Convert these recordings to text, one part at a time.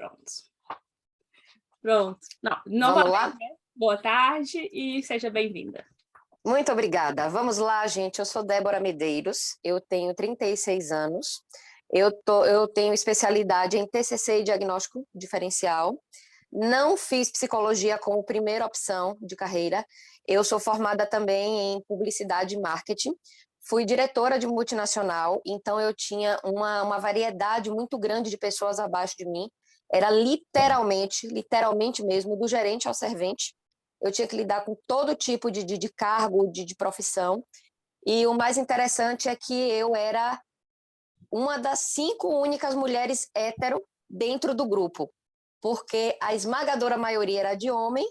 Pronto. Pronto. Não, Vamos novamente, lá? né? Boa tarde e seja bem-vinda. Muito obrigada. Vamos lá, gente. Eu sou Débora Medeiros, eu tenho 36 anos, eu tenho especialidade em TCC e diagnóstico diferencial. Não fiz psicologia como primeira opção de carreira. Eu sou formada também em publicidade e marketing. Fui diretora de multinacional, então eu tinha uma variedade muito grande de pessoas abaixo de mim. Era literalmente mesmo, do gerente ao servente. Eu tinha que lidar com todo tipo de cargo, de profissão. E o mais interessante é que eu era uma das 5 únicas mulheres hétero dentro do grupo, porque a esmagadora maioria era de homem,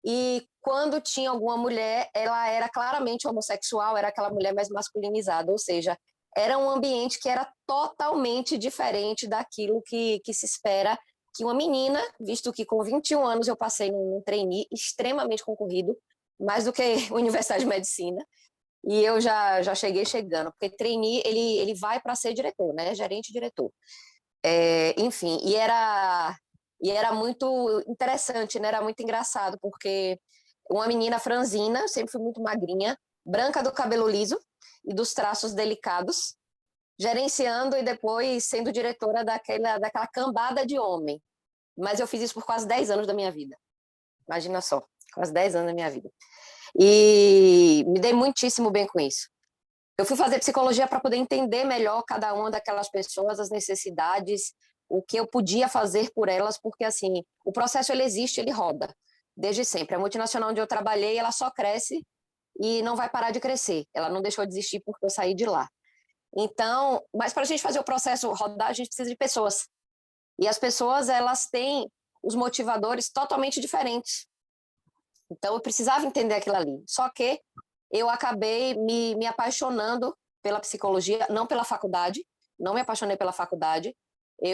e quando tinha alguma mulher, ela era claramente homossexual, era aquela mulher mais masculinizada, ou seja, era um ambiente que era totalmente diferente daquilo que se espera que uma menina, visto que com 21 anos eu passei num trainee extremamente concorrido, mais do que Universidade de Medicina, e eu já cheguei chegando, porque trainee, ele vai para ser diretor, né? Gerente-diretor. Enfim, e era muito interessante, né? Era muito engraçado, porque uma menina franzina, eu sempre fui muito magrinha, branca do cabelo liso e dos traços delicados, gerenciando e depois sendo diretora daquela cambada de homem. Mas eu fiz isso por quase 10 anos da minha vida. Imagina só, quase 10 anos da minha vida. E me dei muitíssimo bem com isso. Eu fui fazer psicologia para poder entender melhor cada uma daquelas pessoas, as necessidades, o que eu podia fazer por elas, porque assim, o processo ele existe, ele roda, desde sempre. A multinacional onde eu trabalhei, ela só cresce e não vai parar de crescer. Ela não deixou de existir porque eu saí de lá. Então, mas para a gente fazer o processo rodar, a gente precisa de pessoas. E as pessoas, elas têm os motivadores totalmente diferentes. Então, eu precisava entender aquilo ali. Só que eu acabei me apaixonando pela psicologia, não pela faculdade, não me apaixonei pela faculdade.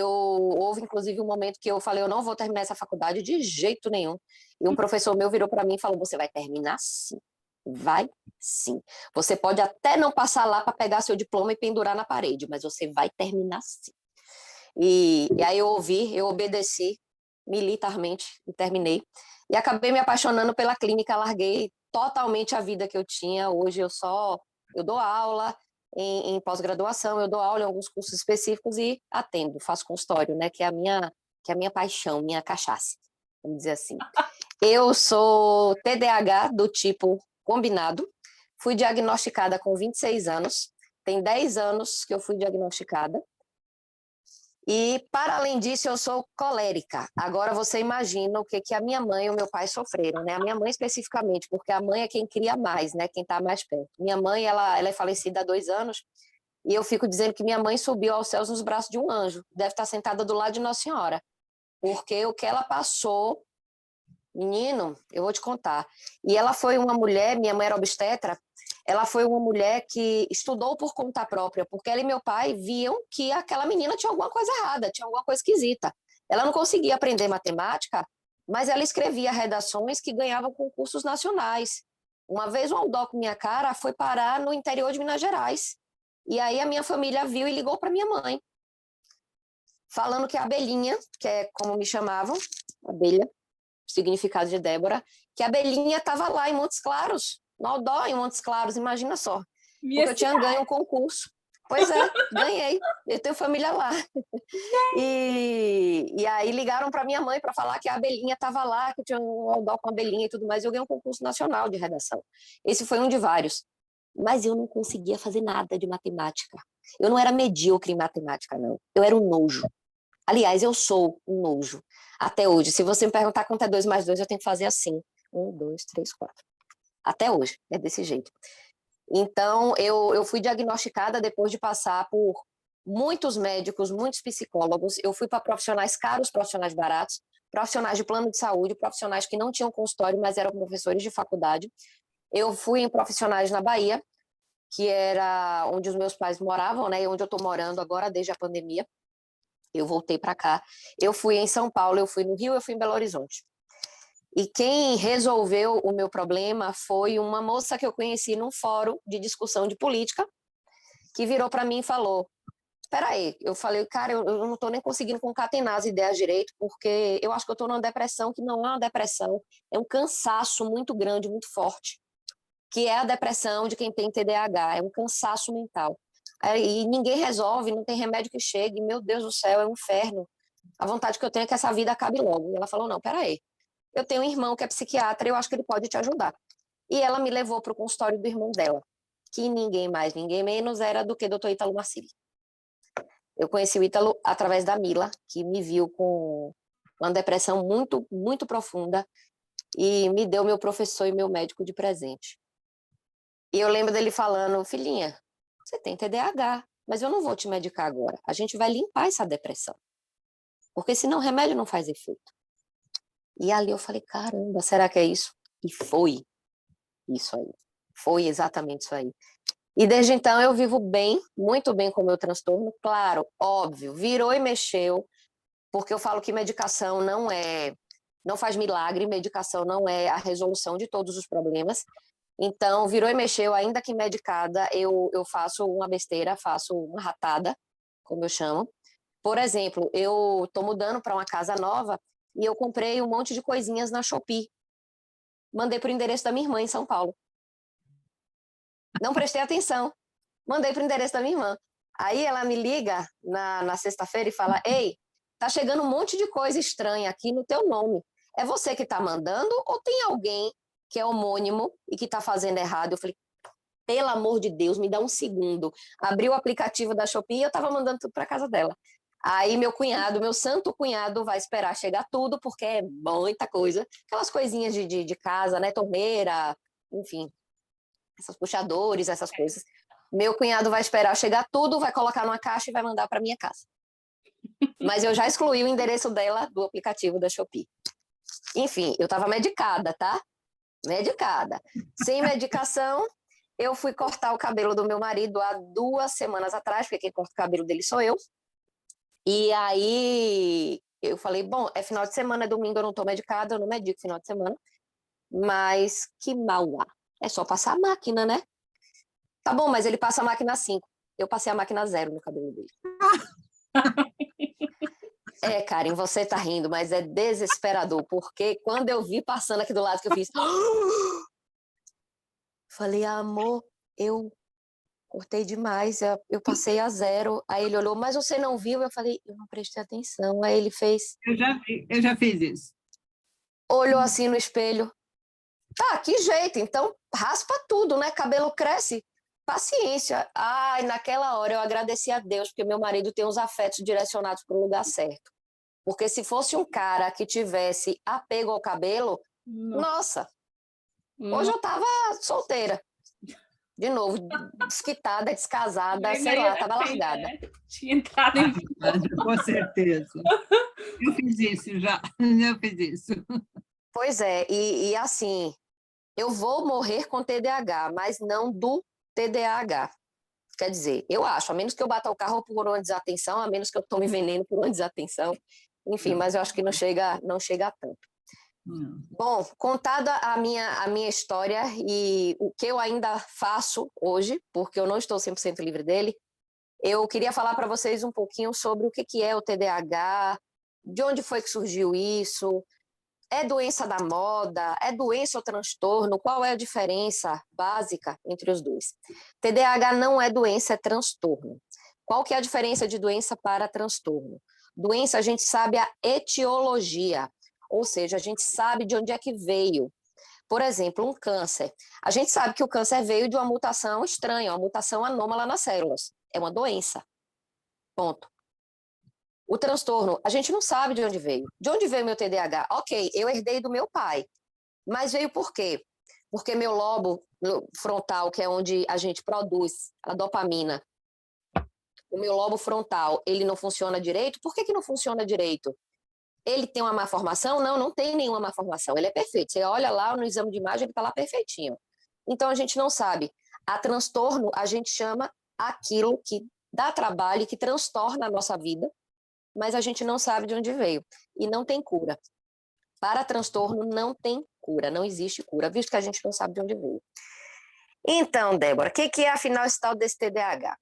Houve, inclusive, um momento que eu falei, eu não vou terminar essa faculdade de jeito nenhum. E um professor meu virou para mim e falou, você vai terminar sim. Vai sim. Você pode até não passar lá para pegar seu diploma e pendurar na parede, mas você vai terminar sim. E aí eu ouvi, eu obedeci militarmente e terminei. E acabei me apaixonando pela clínica, larguei totalmente a vida que eu tinha. Hoje eu dou aula em pós-graduação, eu dou aula em alguns cursos específicos e atendo, faço consultório, né, que é a minha paixão, minha cachaça, vamos dizer assim. Eu sou TDAH do tipo combinado, fui diagnosticada com 26 anos, tem 10 anos que eu fui diagnosticada. E, para além disso, eu sou colérica. Agora, você imagina o que a minha mãe e o meu pai sofreram, né? A minha mãe especificamente, porque a mãe é quem cria mais, né? Quem está mais perto. Minha mãe, ela é falecida há 2 anos, e eu fico dizendo que minha mãe subiu aos céus nos braços de um anjo. Deve estar sentada do lado de Nossa Senhora. Porque o que ela passou, menino, eu vou te contar. E ela foi uma mulher, minha mãe era obstetra, ela foi uma mulher que estudou por conta própria, porque ela e meu pai viam que aquela menina tinha alguma coisa errada, tinha alguma coisa esquisita. Ela não conseguia aprender matemática, mas ela escrevia redações que ganhavam concursos nacionais. Uma vez um Aldó com minha cara foi parar no interior de Minas Gerais. E aí a minha família viu e ligou para minha mãe, falando que a Abelhinha, que é como me chamavam, abelha, significado de Débora, que a Belinha estava lá em Montes Claros, no Aldó, em Montes Claros, imagina só. Minha Porque eu tinha ganho um concurso. Pois é, ganhei. Eu tenho família lá. E aí ligaram para minha mãe para falar que a Belinha estava lá, que tinha um Aldó com a Belinha e tudo mais. Eu ganhei um concurso nacional de redação. Esse foi um de vários. Mas eu não conseguia fazer nada de matemática. Eu não era medíocre em matemática, não. Eu era um nojo. Aliás, eu sou um nojo. Até hoje. Se você me perguntar quanto é 2 mais 2, eu tenho que fazer assim. 1, 2, 3, 4. Até hoje. É desse jeito. Então, eu fui diagnosticada depois de passar por muitos médicos, muitos psicólogos. Eu fui para profissionais caros, profissionais baratos, profissionais de plano de saúde, profissionais que não tinham consultório, mas eram professores de faculdade. Eu fui em profissionais na Bahia, que era onde os meus pais moravam, né? E onde eu estou morando agora desde a pandemia. Eu voltei para cá. Eu fui em São Paulo, eu fui no Rio, eu fui em Belo Horizonte. E quem resolveu o meu problema foi uma moça que eu conheci num fórum de discussão de política, que virou para mim e falou: peraí, eu falei, cara, eu não estou nem conseguindo concatenar as ideias direito, porque eu acho que eu estou numa depressão que não é uma depressão, é um cansaço muito grande, muito forte, que é a depressão de quem tem TDAH, é um cansaço mental. E ninguém resolve, não tem remédio que chegue, meu Deus do céu, é um inferno. A vontade que eu tenho é que essa vida acabe logo. E ela falou, não, peraí, eu tenho um irmão que é psiquiatra, eu acho que ele pode te ajudar. E ela me levou para o consultório do irmão dela, que ninguém mais, ninguém menos era do que o Dr. Ítalo Marcilli. Eu conheci o Ítalo através da Mila, que me viu com uma depressão muito, muito profunda e me deu meu professor e meu médico de presente. E eu lembro dele falando, filhinha, você tem TDAH, mas eu não vou te medicar agora. A gente vai limpar essa depressão, porque senão o remédio não faz efeito. E ali eu falei, caramba, será que é isso? E foi isso aí. Foi exatamente isso aí. E desde então eu vivo bem, muito bem com o meu transtorno, claro, óbvio, virou e mexeu, porque eu falo que medicação não faz milagre, medicação não é a resolução de todos os problemas. Então, virou e mexeu, ainda que medicada, eu faço uma besteira, faço uma ratada, como eu chamo. Por exemplo, eu estou mudando para uma casa nova e eu comprei um monte de coisinhas na Shopee. Mandei para o endereço da minha irmã em São Paulo. Não prestei atenção. Mandei para o endereço da minha irmã. Aí ela me liga na sexta-feira e fala, ei, tá chegando um monte de coisa estranha aqui no teu nome. É você que tá mandando ou tem alguém que é homônimo e que tá fazendo errado? Eu falei, pelo amor de Deus, me dá um segundo. Abri o aplicativo da Shopee e eu tava mandando tudo para casa dela. Aí meu cunhado, meu santo cunhado, vai esperar chegar tudo, porque é muita coisa. Aquelas coisinhas de casa, né? Torneira, enfim, esses puxadores, essas coisas. Meu cunhado vai esperar chegar tudo, vai colocar numa caixa e vai mandar para minha casa. Mas eu já excluí o endereço dela do aplicativo da Shopee. Enfim, eu estava medicada, tá? Medicada. Sem medicação, eu fui cortar o cabelo do meu marido há 2 semanas atrás, porque quem corta o cabelo dele sou eu. E aí eu falei, bom, é final de semana, é domingo, eu não estou medicada, eu não medico final de semana. Mas que mal há. É só passar a máquina, né? Tá bom, mas ele passa a máquina 5. Eu passei a máquina 0 no cabelo dele. Karen, você tá rindo, mas é desesperador, porque quando eu vi passando aqui do lado que eu fiz... Falei, amor, eu cortei demais, eu passei a 0. Aí ele olhou, mas você não viu? Eu falei, eu não prestei atenção. Aí ele fez... Eu já fiz isso. Olhou assim no espelho. Tá, que jeito, então raspa tudo, né? Cabelo cresce. Paciência. Ai, naquela hora eu agradeci a Deus, porque meu marido tem os afetos direcionados para o lugar certo. Porque se fosse um cara que tivesse apego ao cabelo, nossa, hoje eu tava solteira. De novo, desquitada, descasada, sei lá, tava largada. Né? Tinha entrado em... Com certeza. Eu fiz isso já, eu fiz isso. Pois é, e assim, eu vou morrer com TDAH, mas não do TDAH. Quer dizer, eu acho, a menos que eu bata o carro por uma desatenção, a menos que eu tome veneno por uma desatenção, enfim, mas eu acho que não chega a tanto. Bom, contada a minha história e o que eu ainda faço hoje, porque eu não estou 100% livre dele, eu queria falar para vocês um pouquinho sobre o que é o TDAH, de onde foi que surgiu isso, é doença da moda, é doença ou transtorno, qual é a diferença básica entre os dois? TDAH não é doença, é transtorno. Qual que é a diferença de doença para transtorno? Doença, a gente sabe a etiologia, ou seja, a gente sabe de onde é que veio. Por exemplo, um câncer. A gente sabe que o câncer veio de uma mutação estranha, uma mutação anômala nas células. É uma doença. Ponto. O transtorno, a gente não sabe de onde veio. De onde veio meu TDAH? Ok, eu herdei do meu pai. Mas veio por quê? Porque meu lobo frontal, que é onde a gente produz a dopamina, o meu lobo frontal, ele não funciona direito. Por que não funciona direito? Ele tem uma má formação? Não, não tem nenhuma má formação. Ele é perfeito. Você olha lá no exame de imagem, ele está lá perfeitinho. Então, a gente não sabe. A transtorno, a gente chama aquilo que dá trabalho e que transtorna a nossa vida, mas a gente não sabe de onde veio. E não tem cura. Para transtorno, não tem cura. Não existe cura, visto que a gente não sabe de onde veio. Então, Débora, o que é, afinal, esse tal desse TDAH?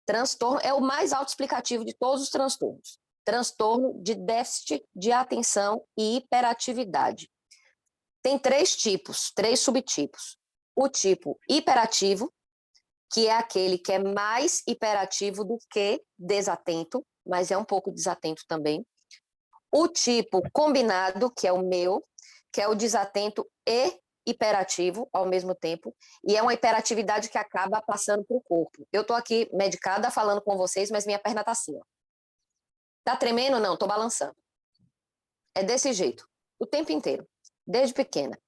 Transtorno é o mais autoexplicativo de todos os transtornos. Transtorno de déficit de atenção e hiperatividade. Tem 3 tipos, 3 subtipos. O tipo hiperativo, que é aquele que é mais hiperativo do que desatento, mas é um pouco desatento também. O tipo combinado, que é o meu, que é o desatento e hiperativo ao mesmo tempo, e é uma hiperatividade que acaba passando para o corpo. Eu estou aqui medicada falando com vocês, mas minha perna está assim, ó. Tá tremendo? Não, estou balançando. É desse jeito, o tempo inteiro, desde pequena.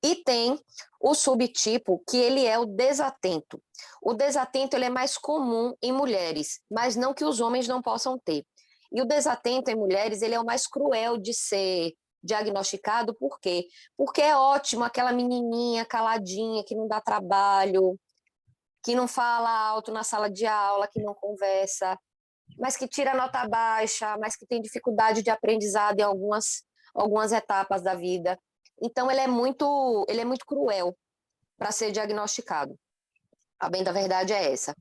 E tem o subtipo, que ele é o desatento. O desatento ele é mais comum em mulheres, mas não que os homens não possam ter. E o desatento em mulheres ele é o mais cruel de ser diagnosticado, por quê? Porque é ótimo aquela menininha caladinha, que não dá trabalho, que não fala alto na sala de aula, que não conversa, mas que tira nota baixa, mas que tem dificuldade de aprendizado em algumas etapas da vida. Então, ele é muito cruel para ser diagnosticado. A bem da verdade é essa.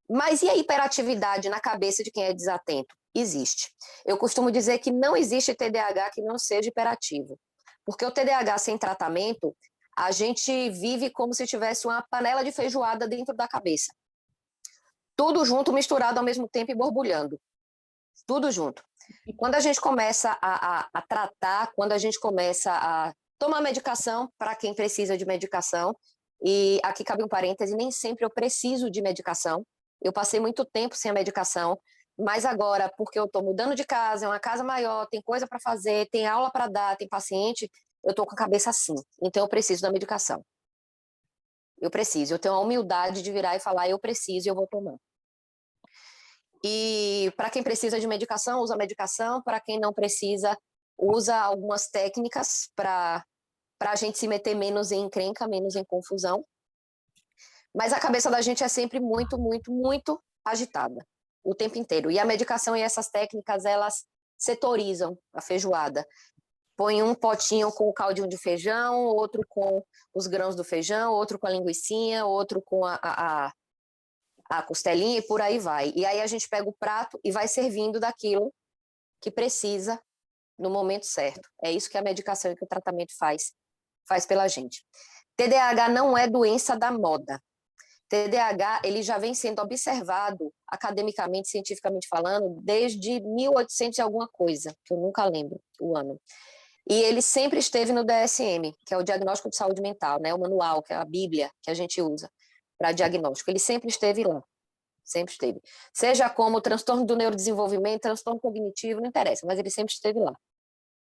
Mas e a hiperatividade na cabeça de quem é desatento? Existe. Eu costumo dizer que não existe TDAH que não seja hiperativo. Porque o TDAH sem tratamento, a gente vive como se tivesse uma panela de feijoada dentro da cabeça. Tudo junto, misturado ao mesmo tempo e borbulhando. Tudo junto. Quando a gente começa a tratar, quando a gente começa a tomar medicação, para quem precisa de medicação, e aqui cabe um parêntese, nem sempre eu preciso de medicação. Eu passei muito tempo sem a medicação, mas agora, porque eu estou mudando de casa, é uma casa maior, tem coisa para fazer, tem aula para dar, tem paciente, eu estou com a cabeça assim. Então, eu preciso da medicação. Eu preciso. Eu tenho a humildade de virar e falar, eu preciso e eu vou tomar. E para quem precisa de medicação, usa medicação. Para quem não precisa, usa algumas técnicas para a gente se meter menos em encrenca, menos em confusão. Mas a cabeça da gente é sempre muito, muito, muito agitada o tempo inteiro. E a medicação e essas técnicas, elas setorizam a feijoada. Põe um potinho com o caldinho de feijão, outro com os grãos do feijão, outro com a linguicinha, outro com a costelinha e por aí vai. E aí a gente pega o prato e vai servindo daquilo que precisa no momento certo. É isso que a medicação e que o tratamento faz pela gente. TDAH não é doença da moda. TDAH ele já vem sendo observado academicamente, cientificamente falando, desde 1800 e alguma coisa, que eu nunca lembro o ano. E ele sempre esteve no DSM, que é o Diagnóstico de Saúde Mental, né? O manual, que é a Bíblia que a gente usa para diagnóstico. Ele sempre esteve lá, sempre esteve. Seja como transtorno do neurodesenvolvimento, transtorno cognitivo, não interessa, mas ele sempre esteve lá,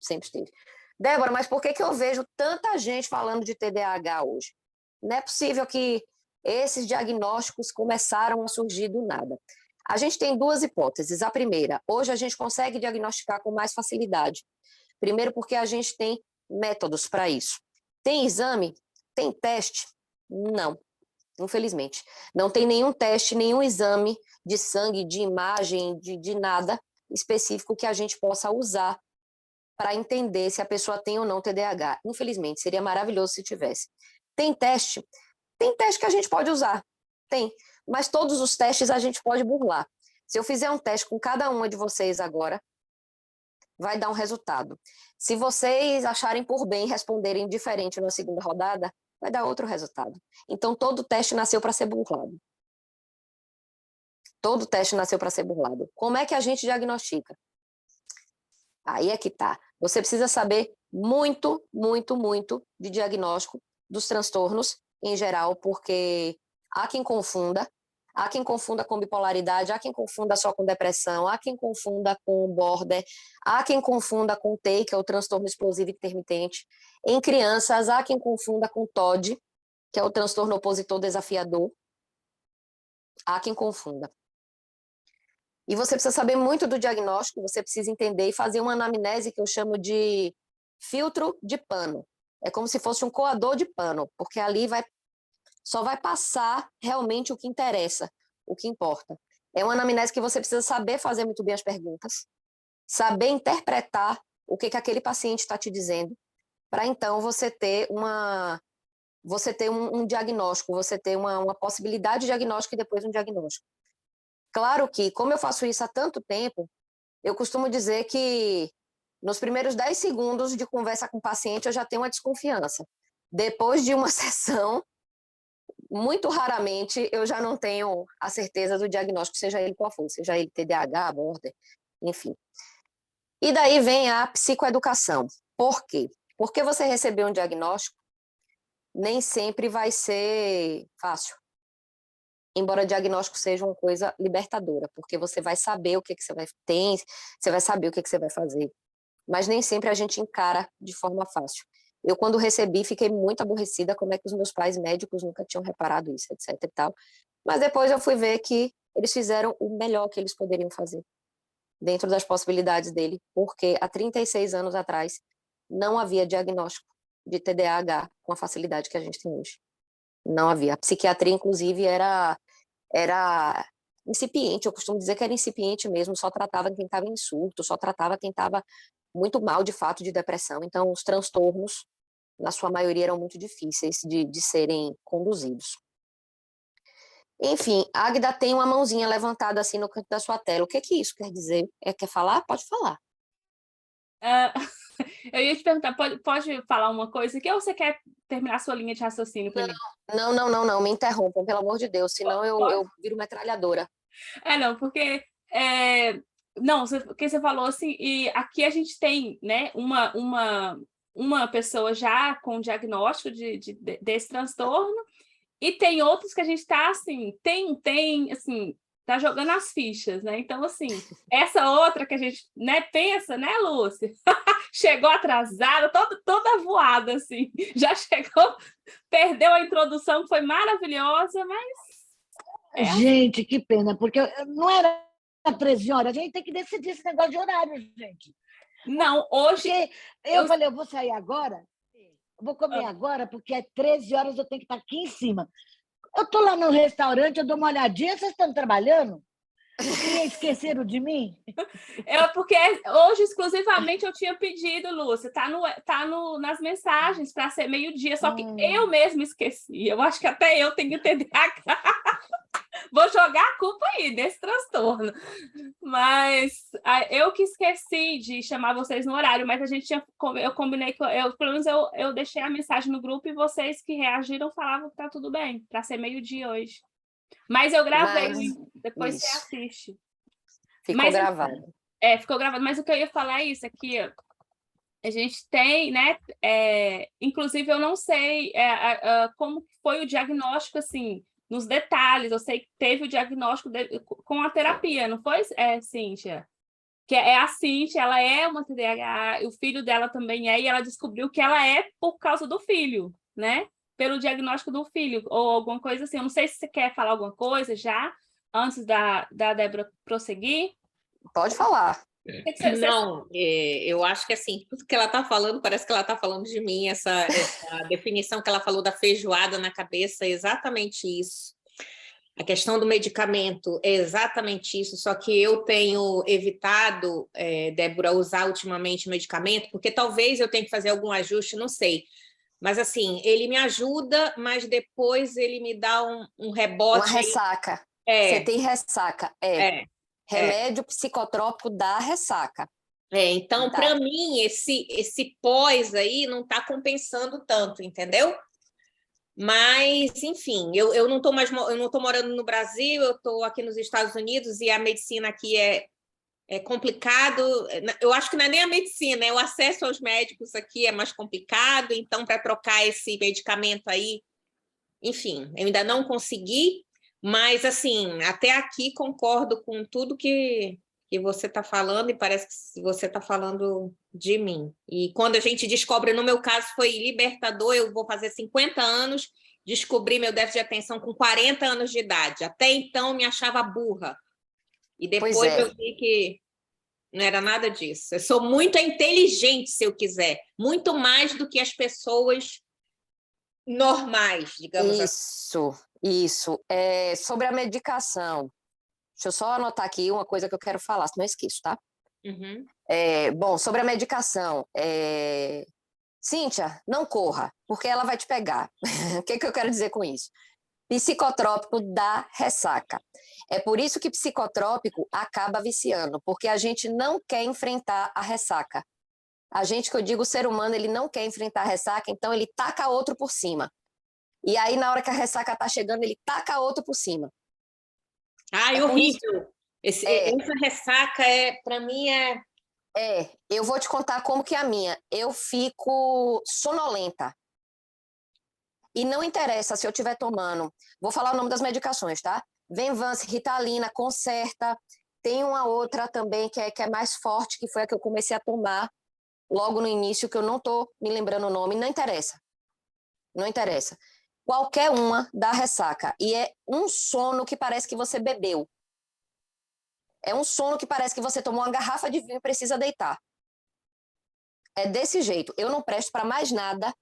sempre esteve. Débora, mas por que eu vejo tanta gente falando de TDAH hoje? Não é possível que esses diagnósticos começaram a surgir do nada. A gente tem 2 hipóteses. A primeira, hoje a gente consegue diagnosticar com mais facilidade. Primeiro porque a gente tem métodos para isso. Tem exame? Tem teste? Não, infelizmente. Não tem nenhum teste, nenhum exame de sangue, de imagem, de nada específico que a gente possa usar para entender se a pessoa tem ou não TDAH. Infelizmente, seria maravilhoso se tivesse. Tem teste? Tem teste que a gente pode usar, tem. Mas todos os testes a gente pode burlar. Se eu fizer um teste com cada uma de vocês agora, vai dar um resultado. Se vocês acharem por bem responderem diferente na segunda rodada, vai dar outro resultado. Então, todo teste nasceu para ser burlado. Todo teste nasceu para ser burlado. Como é que a gente diagnostica? Aí é que tá. Você precisa saber muito, muito, muito de diagnóstico dos transtornos em geral, porque há quem confunda com bipolaridade, há quem confunda só com depressão, há quem confunda com border, há quem confunda com TEI, que é o transtorno explosivo intermitente. Em crianças, há quem confunda com TOD, que é o transtorno opositor desafiador. Há quem confunda. E você precisa saber muito do diagnóstico, você precisa entender e fazer uma anamnese que eu chamo de filtro de pano. É como se fosse um coador de pano, porque ali só vai passar realmente o que interessa, o que importa. É uma anamnese que você precisa saber fazer muito bem as perguntas, saber interpretar o que aquele paciente está te dizendo, para então você ter um diagnóstico, você ter uma possibilidade de diagnóstico e depois um diagnóstico. Claro que, como eu faço isso há tanto tempo, eu costumo dizer que nos primeiros 10 segundos de conversa com o paciente eu já tenho uma desconfiança. Depois de uma sessão, muito raramente eu já não tenho a certeza do diagnóstico, seja ele qual for, seja ele TDAH, border, enfim. E daí vem a psicoeducação. Por quê? Porque você receber um diagnóstico nem sempre vai ser fácil. Embora diagnóstico seja uma coisa libertadora, porque você vai saber o que você vai ter, você vai saber o que você vai fazer. Mas nem sempre a gente encara de forma fácil. Eu, quando recebi, fiquei muito aborrecida como é que os meus pais médicos nunca tinham reparado isso, etc e tal. Mas depois eu fui ver que eles fizeram o melhor que eles poderiam fazer, dentro das possibilidades dele, porque há 36 anos atrás não havia diagnóstico de TDAH com a facilidade que a gente tem hoje. Não havia. A psiquiatria, inclusive, era incipiente, eu costumo dizer que era incipiente mesmo, só tratava quem estava em surto, só tratava quem estava muito mal, de fato, de depressão. Então, os transtornos, na sua maioria, eram muito difíceis de serem conduzidos. Enfim, a Águida tem uma mãozinha levantada assim no canto da sua tela. O que isso quer dizer? Quer falar? Pode falar. Eu ia te perguntar, pode falar uma coisa aqui ou você quer terminar a sua linha de raciocínio primeiro? Não, me interrompam, pelo amor de Deus, senão eu viro metralhadora. Não, porque não, porque você falou assim, e aqui a gente tem, né, uma pessoa já com diagnóstico desse transtorno, e tem outros que a gente está assim, assim, tá jogando as fichas, né? Então, assim, essa outra que a gente, né, pensa, né, Lúcia? Chegou atrasada, toda voada, assim, já chegou, perdeu a introdução, que foi maravilhosa, mas Gente, que pena, porque não era 13 horas, a gente tem que decidir esse negócio de horário, gente. Não, hoje... Porque eu falei, eu vou sair agora, vou comer agora, porque é 13 horas, eu tenho que estar aqui em cima. Eu estou lá no restaurante, eu dou uma olhadinha, vocês estão trabalhando? Porque esqueceram de mim? Porque hoje, exclusivamente, eu tinha pedido, Lúcia, nas mensagens para ser meio-dia, só que eu mesma esqueci. Eu acho que até eu tenho TDAH. Vou jogar a culpa aí desse transtorno. Mas eu que esqueci de chamar vocês no horário, mas eu combinei que pelo menos eu deixei a mensagem no grupo e vocês que reagiram falavam que tá tudo bem, para ser meio-dia hoje. Mas eu gravei, depois isso. você assiste. Ficou gravado. Ficou gravado. Mas o que eu ia falar é isso aqui, ó. A gente tem, né? Inclusive, eu não sei como foi o diagnóstico, assim, nos detalhes. Eu sei que teve o diagnóstico com a terapia, não foi, Cíntia? Que é a Cíntia, ela é uma TDAH, o filho dela também é, e ela descobriu que ela é por causa do filho, né? Pelo diagnóstico do filho, ou alguma coisa assim. Eu não sei se você quer falar alguma coisa já, antes da Débora prosseguir. Pode falar. Não, eu acho que assim, tudo que ela está falando, parece que ela está falando de mim, essa definição que ela falou da feijoada na cabeça, é exatamente isso. A questão do medicamento é exatamente isso, só que eu tenho evitado, Débora, usar ultimamente medicamento, porque talvez eu tenha que fazer algum ajuste, não sei. Mas assim, ele me ajuda, mas depois ele me dá um rebote. Uma ressaca. Você tem ressaca. Remédio psicotrópico dá ressaca. Então, para mim, esse pós aí não está compensando tanto, entendeu? Mas, enfim, eu não estou morando no Brasil, eu estou aqui nos Estados Unidos e a medicina aqui é complicado. Eu acho que não é nem a medicina, o acesso aos médicos aqui é mais complicado, então, para trocar esse medicamento aí, enfim, eu ainda não consegui, mas, assim, até aqui concordo com tudo que você está falando e parece que você está falando de mim. E quando a gente descobre, no meu caso, foi libertador, eu vou fazer 50 anos, descobri meu déficit de atenção com 40 anos de idade. Até então, me achava burra. E depois eu vi que não era nada disso. Eu sou muito inteligente, se eu quiser, muito mais do que as pessoas normais, digamos assim. Isso. Sobre a medicação, deixa eu só anotar aqui uma coisa que eu quero falar, senão eu esqueço, tá? Uhum. Bom, sobre a medicação, Cíntia, não corra, porque ela vai te pegar. O que eu quero dizer com isso? Psicotrópico dá ressaca. É por isso que psicotrópico acaba viciando, porque a gente não quer enfrentar a ressaca. A gente, que eu digo, o ser humano, ele não quer enfrentar a ressaca, então ele taca outro por cima. E aí, na hora que a ressaca tá chegando, ele taca outro por cima. Ai, horrível. Essa ressaca, para mim, eu vou te contar como que é a minha. Eu fico sonolenta. E não interessa se eu estiver tomando. Vou falar o nome das medicações, tá? Venvance, Ritalina, Concerta. Tem uma outra também que é mais forte, que foi a que eu comecei a tomar logo no início, que eu não estou me lembrando o nome. Não interessa. Não interessa. Qualquer uma dá ressaca. E é um sono que parece que você bebeu. É um sono que parece que você tomou uma garrafa de vinho e precisa deitar. É desse jeito. Eu não presto para mais nada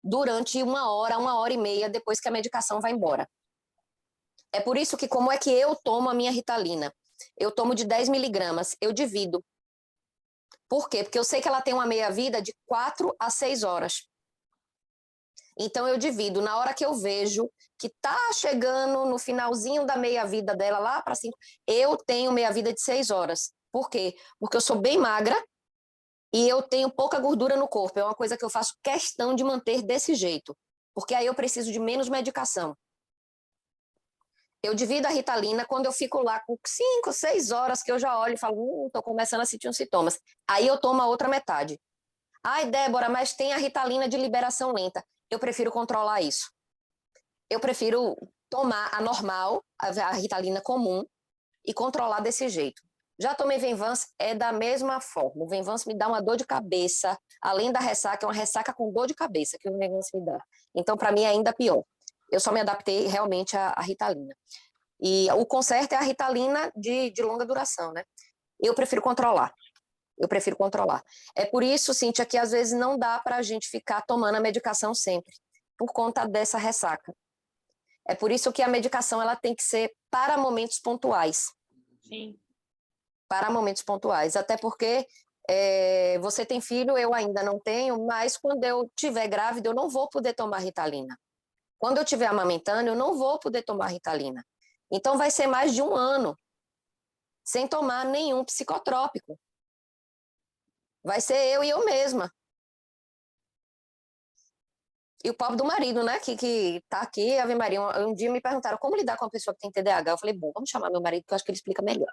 durante 1 hora e meia depois que a medicação vai embora. É por isso que, como é que eu tomo a minha Ritalina? Eu tomo de 10 miligramas, eu divido. Por quê? Porque eu sei que ela tem uma meia-vida de 4 a 6 horas. Então, eu divido. Na hora que eu vejo que está chegando no finalzinho da meia-vida dela, lá para 5, eu tenho meia-vida de 6 horas. Por quê? Porque eu sou bem magra e eu tenho pouca gordura no corpo. É uma coisa que eu faço questão de manter desse jeito. Porque aí eu preciso de menos medicação. Eu divido a Ritalina quando eu fico lá com 5, 6 horas, que eu já olho e falo, estou começando a sentir uns sintomas. Aí eu tomo a outra metade. Ai, Débora, mas tem a Ritalina de liberação lenta. Eu prefiro controlar isso. Eu prefiro tomar a normal, a Ritalina comum, e controlar desse jeito. Já tomei Venvance, é da mesma forma. O Venvance me dá uma dor de cabeça, além da ressaca, é uma ressaca com dor de cabeça que o Venvance me dá. Então, para mim, é ainda pior. Eu só me adaptei realmente à Ritalina. E o Concerta é a Ritalina de longa duração, né? Eu prefiro controlar. Eu prefiro controlar. É por isso, Cíntia, que às vezes não dá para a gente ficar tomando a medicação sempre, por conta dessa ressaca. É por isso que a medicação ela tem que ser para momentos pontuais. Sim. Para momentos pontuais. Até porque você tem filho, eu ainda não tenho, mas quando eu estiver grávida, eu não vou poder tomar Ritalina. Quando eu estiver amamentando, eu não vou poder tomar Ritalina. Então, vai ser mais de 1 ano sem tomar nenhum psicotrópico. Vai ser eu e eu mesma. E o pobre do marido, né, que tá aqui, Ave Maria, um dia me perguntaram como lidar com uma pessoa que tem TDAH. Eu falei, bom, vamos chamar meu marido, que eu acho que ele explica melhor.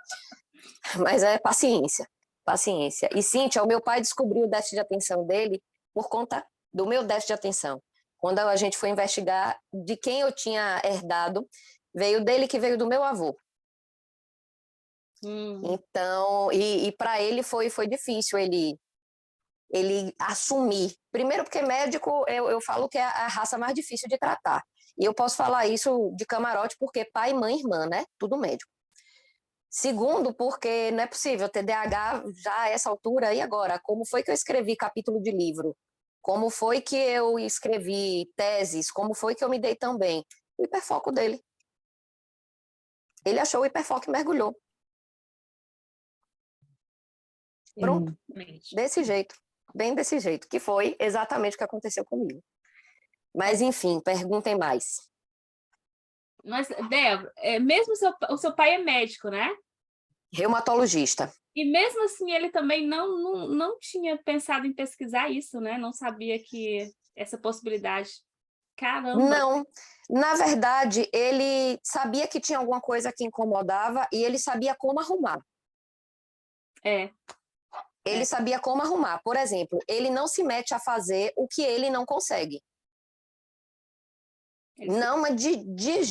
Mas é paciência, paciência. E, Cíntia, o meu pai descobriu o déficit de atenção dele por conta do meu déficit de atenção. Quando a gente foi investigar de quem eu tinha herdado, veio dele, que veio do meu avô. Então, e para ele foi difícil ele assumir. Primeiro porque médico, eu falo que é a raça mais difícil de tratar. E eu posso falar isso de camarote porque pai, mãe, irmã, né? Tudo médico. Segundo, porque não é possível, TDAH já a essa altura, e agora? Como foi que eu escrevi capítulo de livro? Como foi que eu escrevi teses? Como foi que eu me dei tão bem? O hiperfoco dele. Ele achou o hiperfoco e mergulhou. Pronto. Desse jeito. Bem desse jeito. Que foi exatamente o que aconteceu comigo. Mas, enfim, perguntem mais. Mas, Débora, mesmo o seu pai é médico, né? Reumatologista. E mesmo assim, ele também não tinha pensado em pesquisar isso, né? Não sabia que essa possibilidade. Caramba! Não, na verdade, ele sabia que tinha alguma coisa que incomodava e ele sabia como arrumar. Ele sabia como arrumar. Por exemplo, ele não se mete a fazer o que ele não consegue. Não, mas de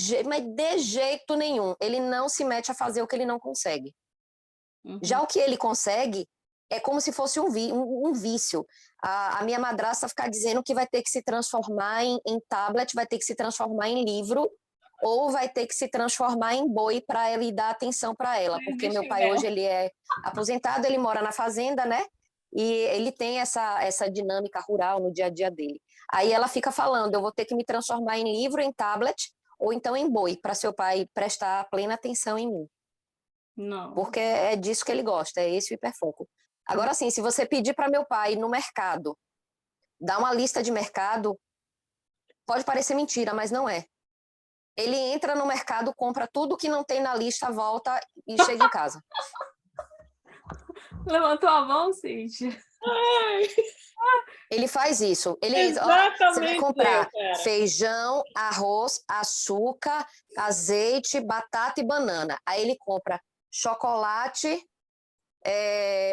jeito nenhum. Ele não se mete a fazer o que ele não consegue. Já o que ele consegue é como se fosse um vício. A minha madrasta ficar dizendo que vai ter que se transformar em tablet, vai ter que se transformar em livro, ou vai ter que se transformar em boi para ele dar atenção para ela. Porque meu pai hoje ele é aposentado, ele mora na fazenda, né? E ele tem essa dinâmica rural no dia a dia dele. Aí ela fica falando, eu vou ter que me transformar em livro, em tablet, ou então em boi, para seu pai prestar plena atenção em mim. Não. Porque é disso que ele gosta, é esse o hiperfoco. Agora, sim, se você pedir para meu pai no mercado, dar uma lista de mercado, pode parecer mentira, mas não é. Ele entra no mercado, compra tudo que não tem na lista, volta e chega em casa. Levantou a mão, Cíntia? Ele faz isso. Ele, ó, você vai Exatamente comprar eu, cara. feijão, arroz, açúcar, azeite, batata e banana. Aí ele compra chocolate,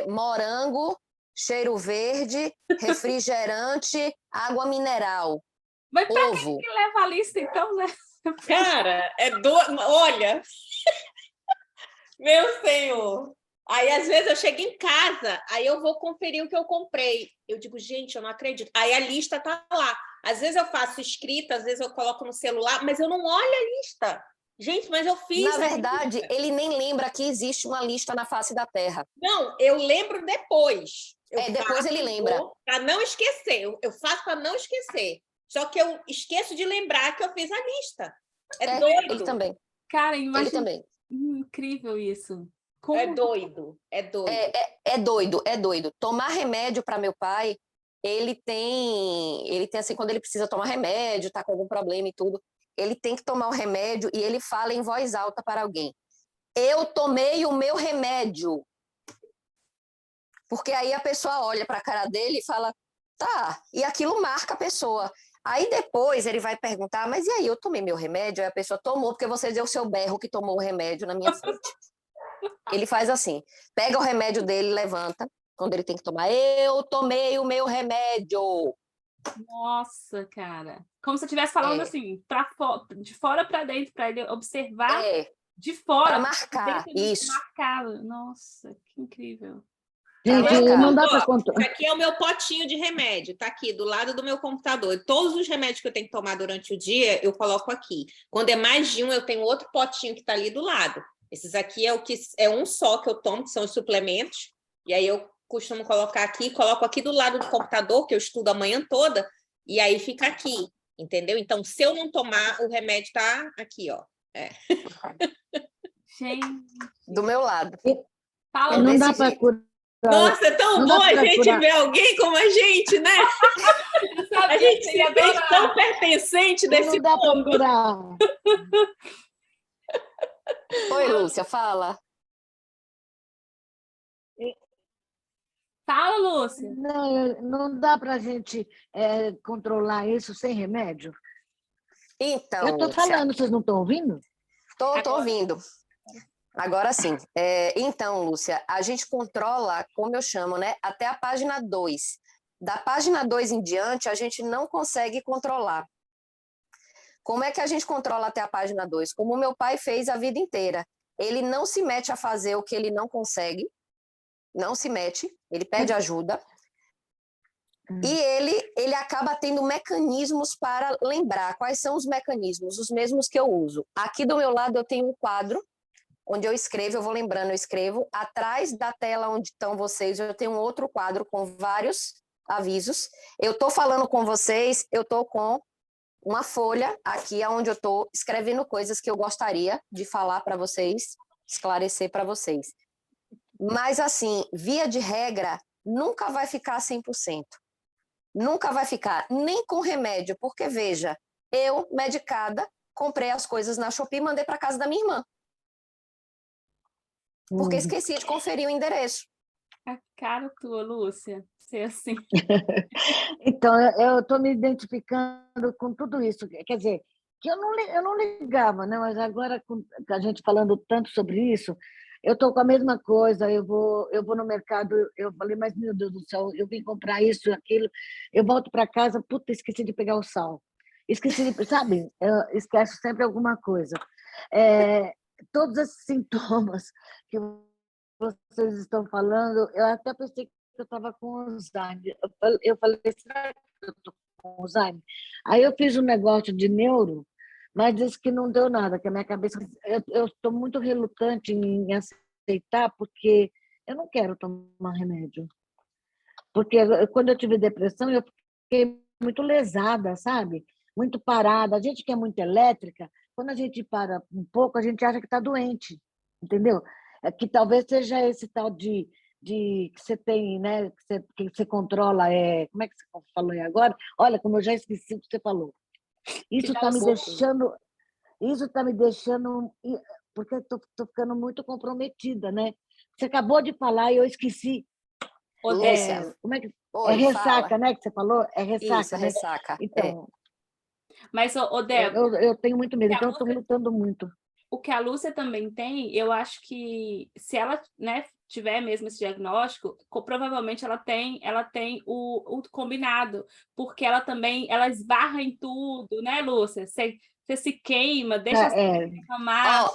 morango, cheiro verde, refrigerante, água mineral, Mas para ovo. que leva a lista, então, né? Cara, olha, meu senhor. Aí, às vezes, eu chego em casa, aí eu vou conferir o que eu comprei. Eu digo, gente, eu não acredito. Aí a lista tá lá. Às vezes eu faço escrita, às vezes eu coloco no celular, mas eu não olho a lista. Gente, mas eu fiz. Na verdade, ele nem lembra que existe uma lista na face da Terra. Não, eu lembro depois. Depois ele lembra. Para não esquecer. Eu faço para não esquecer. Só que eu esqueço de lembrar que eu fiz a lista. É doido. Ele também. Cara, Ele imagina. também. Incrível isso. É doido. É doido. É doido. Tomar remédio para meu pai, ele tem assim, quando ele precisa tomar remédio, tá com algum problema e tudo, ele tem que tomar o remédio e ele fala em voz alta para alguém: eu tomei o meu remédio. Porque aí a pessoa olha para a cara dele e fala, tá, e aquilo marca a pessoa. Aí depois ele vai perguntar, mas e aí, eu tomei meu remédio? Aí a pessoa tomou, porque você deu o seu berro que tomou o remédio na minha frente. Ele faz assim, pega o remédio dele, levanta, quando ele tem que tomar, eu tomei o meu remédio. Nossa, cara. Como se eu estivesse falando assim, de fora para dentro, para ele observar de fora. Para marcar, isso. Marcar. Nossa, que incrível. Gente, não dá para contar. Isso aqui é o meu potinho de remédio, tá aqui do lado do meu computador. E todos os remédios que eu tenho que tomar durante o dia, eu coloco aqui. Quando é mais de um, eu tenho outro potinho que tá ali do lado. Esses aqui é um só que eu tomo, que são os suplementos. E aí eu costumo colocar aqui, coloco aqui do lado do computador, que eu estudo a manhã toda, e aí fica aqui, entendeu? Então, se eu não tomar, o remédio tá aqui, ó. Gente. Do meu lado. Fala, não dá para curar. Nossa, é tão bom a gente ver alguém como a gente, né? A gente se sente tão pertencente desse mundo. Não dá para curar. Oi, Lúcia, fala. Fala, Lúcia. Não dá para a gente controlar isso sem remédio? Então, eu estou falando, vocês não estão ouvindo? Estou ouvindo. Agora sim. Então, Lúcia, a gente controla, como eu chamo, né, até a página 2. Da página 2 em diante, a gente não consegue controlar. Como é que a gente controla até a página 2? Como o meu pai fez a vida inteira. Ele não se mete a fazer o que ele não consegue, não se mete, ele pede ajuda, e ele acaba tendo mecanismos para lembrar. Quais são os mecanismos? Os mesmos que eu uso. Aqui do meu lado eu tenho um quadro, onde eu escrevo, eu vou lembrando, eu escrevo. Atrás da tela onde estão vocês, eu tenho um outro quadro com vários avisos. Eu estou falando com vocês, eu estou com uma folha aqui, onde eu estou escrevendo coisas que eu gostaria de falar para vocês, esclarecer para vocês. Mas, assim, via de regra, nunca vai ficar 100%. Nunca vai ficar, nem com remédio, porque, veja, eu, medicada, comprei as coisas na Shopee e mandei para casa da minha irmã. Porque esqueci de conferir o endereço. A cara tua, Lúcia, ser assim. Então, eu estou me identificando com tudo isso. Quer dizer, que eu não ligava, né? Mas agora, com a gente falando tanto sobre isso, eu estou com a mesma coisa. Eu vou no mercado, eu falei, mas, meu Deus do céu, eu vim comprar isso, aquilo. Eu volto para casa, puta, esqueci de pegar o sal. Esqueci de, sabe? Eu esqueço sempre alguma coisa. Todos esses sintomas que vocês estão falando, eu até pensei que eu estava com Alzheimer. Eu falei, será que eu estou com Alzheimer? Aí eu fiz um negócio de neuro, mas disse que não deu nada, que a minha cabeça... Eu estou muito relutante em aceitar, porque eu não quero tomar remédio. Porque quando eu tive depressão, eu fiquei muito lesada, sabe? Muito parada. A gente que é muito elétrica, quando a gente para um pouco, a gente acha que está doente, entendeu? Que talvez seja esse tal de que você tem, né? Que você controla, como é que você falou aí agora? Olha, como eu já esqueci o que você falou. Isso está me deixando... Isso está me deixando... Porque eu estou ficando muito comprometida, né? Você acabou de falar e eu esqueci. Lúcia, Como é que... É oi, ressaca, fala. né, que você falou? É Isso, ressaca, né? ressaca. Então, Mas, Débora, eu tenho muito medo, que a então eu estou Lúcia lutando muito. o que a Lúcia também tem, eu acho que se ela, né, tiver mesmo esse diagnóstico, provavelmente ela tem o combinado, porque ela também ela esbarra em tudo, né, Lúcia? Você se queima, deixa as É, pessoas reclamar. Ó,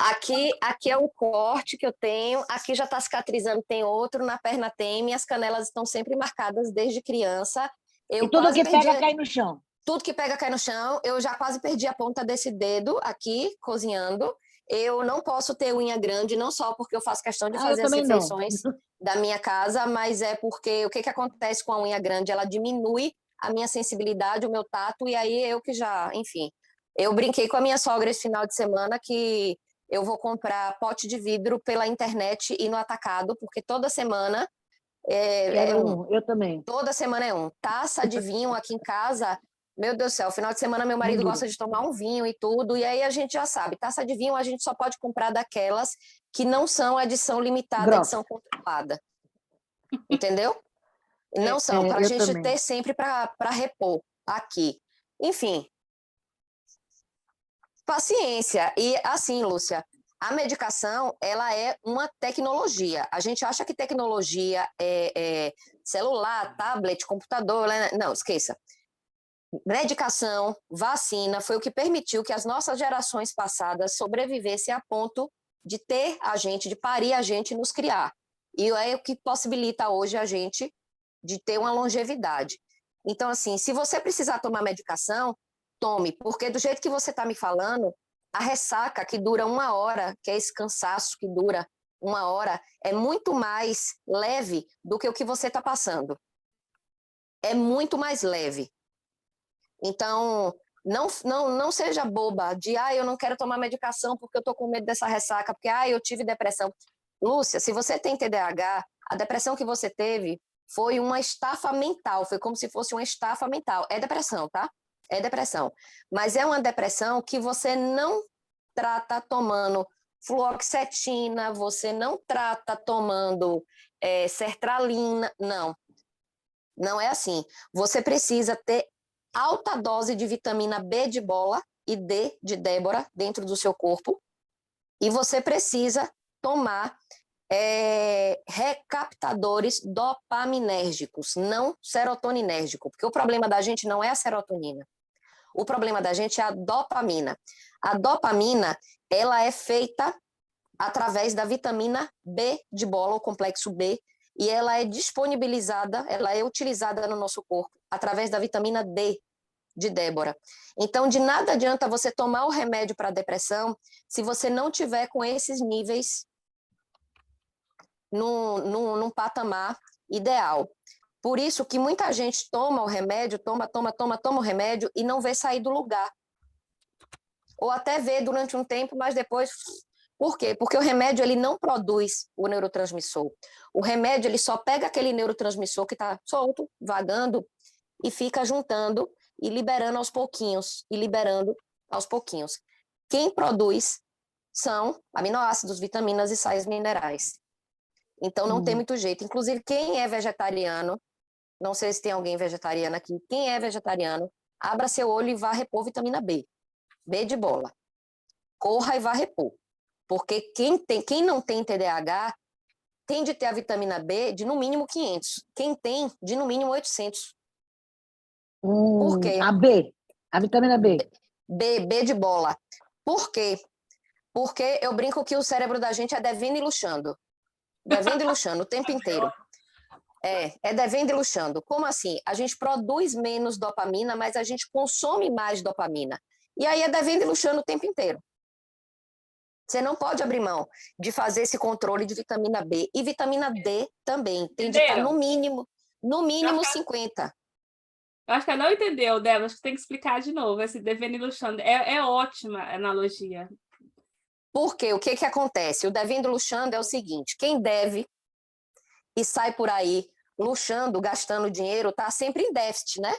aqui é um corte que eu tenho, aqui já está cicatrizando, tem outro, na perna tem, minhas canelas estão sempre marcadas desde criança. e Eu tudo quase que perdi, pega cai no chão. tudo que pega cai no chão, eu já quase perdi a ponta desse dedo aqui, cozinhando. Eu não posso ter unha grande, não só porque eu faço questão de Ah, eu fazer as também não. refeições da minha casa, mas é porque o que acontece com a unha grande? Ela diminui a minha sensibilidade, o meu tato, e aí eu que já, enfim. Eu brinquei com a minha sogra esse final de semana que eu vou comprar pote de vidro pela internet e no atacado, porque toda semana é Quero um. um, eu também. Toda semana é um. Taça de vinho aqui em casa, meu Deus do céu, final de semana meu Não marido dura. gosta de tomar um vinho e tudo, e aí a gente já sabe, taça de vinho a gente só pode comprar daquelas que não são edição limitada, Grossa. edição controlada. Entendeu? Não são, para a Eu gente também. ter sempre para repor aqui. Enfim, paciência. E assim, Lúcia, a medicação, ela é uma tecnologia. A gente acha que tecnologia é celular, tablet, computador, né? Não, esqueça. Medicação, vacina, foi o que permitiu que as nossas gerações passadas sobrevivessem a ponto de ter a gente, de parir a gente e nos criar. E é o que possibilita hoje a gente de ter uma longevidade. Então, assim, se você precisar tomar medicação, tome, porque do jeito que você está me falando, a ressaca que dura 1 hora, que é esse cansaço que dura 1 hora, é muito mais leve do que o que você está passando. É muito mais leve. Então, não seja boba de, eu não quero tomar medicação porque eu estou com medo dessa ressaca, porque, eu tive depressão. Lúcia, se você tem TDAH, a depressão que você teve foi uma estafa mental, foi como se fosse uma estafa mental. É depressão, tá? É depressão. Mas é uma depressão que você não trata tomando fluoxetina, você não trata tomando sertralina, não. Não é assim. Você precisa ter alta dose de vitamina B de bola e D de Débora dentro do seu corpo. E você precisa tomar recaptadores dopaminérgicos, não serotoninérgico, porque o problema da gente não é a serotonina. O problema da gente é a dopamina. A dopamina, ela é feita através da vitamina B de bola, o complexo B, e ela é disponibilizada, ela é utilizada no nosso corpo através da vitamina D de Débora. Então, de nada adianta você tomar o remédio para a depressão se você não tiver com esses níveis num patamar ideal. Por isso que muita gente toma o remédio, toma o remédio e não vê sair do lugar. Ou até vê durante um tempo, mas depois... Por quê? Porque o remédio ele não produz o neurotransmissor. O remédio ele só pega aquele neurotransmissor que está solto, vagando, e fica juntando e liberando aos pouquinhos, e liberando aos pouquinhos. Quem produz são aminoácidos, vitaminas e sais minerais. Então não tem muito jeito. Inclusive, quem é vegetariano, não sei se tem alguém vegetariano aqui, quem é vegetariano, abra seu olho e vá repor vitamina B. B de bola. Corra e vá repor. Porque quem não tem TDAH tem de ter a vitamina B de no mínimo 500. Quem tem, de no mínimo 800. Por quê? A B, a vitamina B. B de bola. Por quê? Porque eu brinco que o cérebro da gente é devendo e luxando. Devendo e luxando o tempo inteiro. É devendo e luxando. Como assim? A gente produz menos dopamina, mas a gente consome mais dopamina. E aí é devendo e luxando o tempo inteiro. Você não pode abrir mão de fazer esse controle de vitamina B. E vitamina D também. Tem de estar no mínimo 50. Eu acho que ela não entendeu, Débora. Acho que tem que explicar de novo esse devendo e luxando. É ótima a analogia. Porque o que acontece? O devendo e luxando é o seguinte: quem deve e sai por aí luxando, gastando dinheiro, está sempre em déficit, né?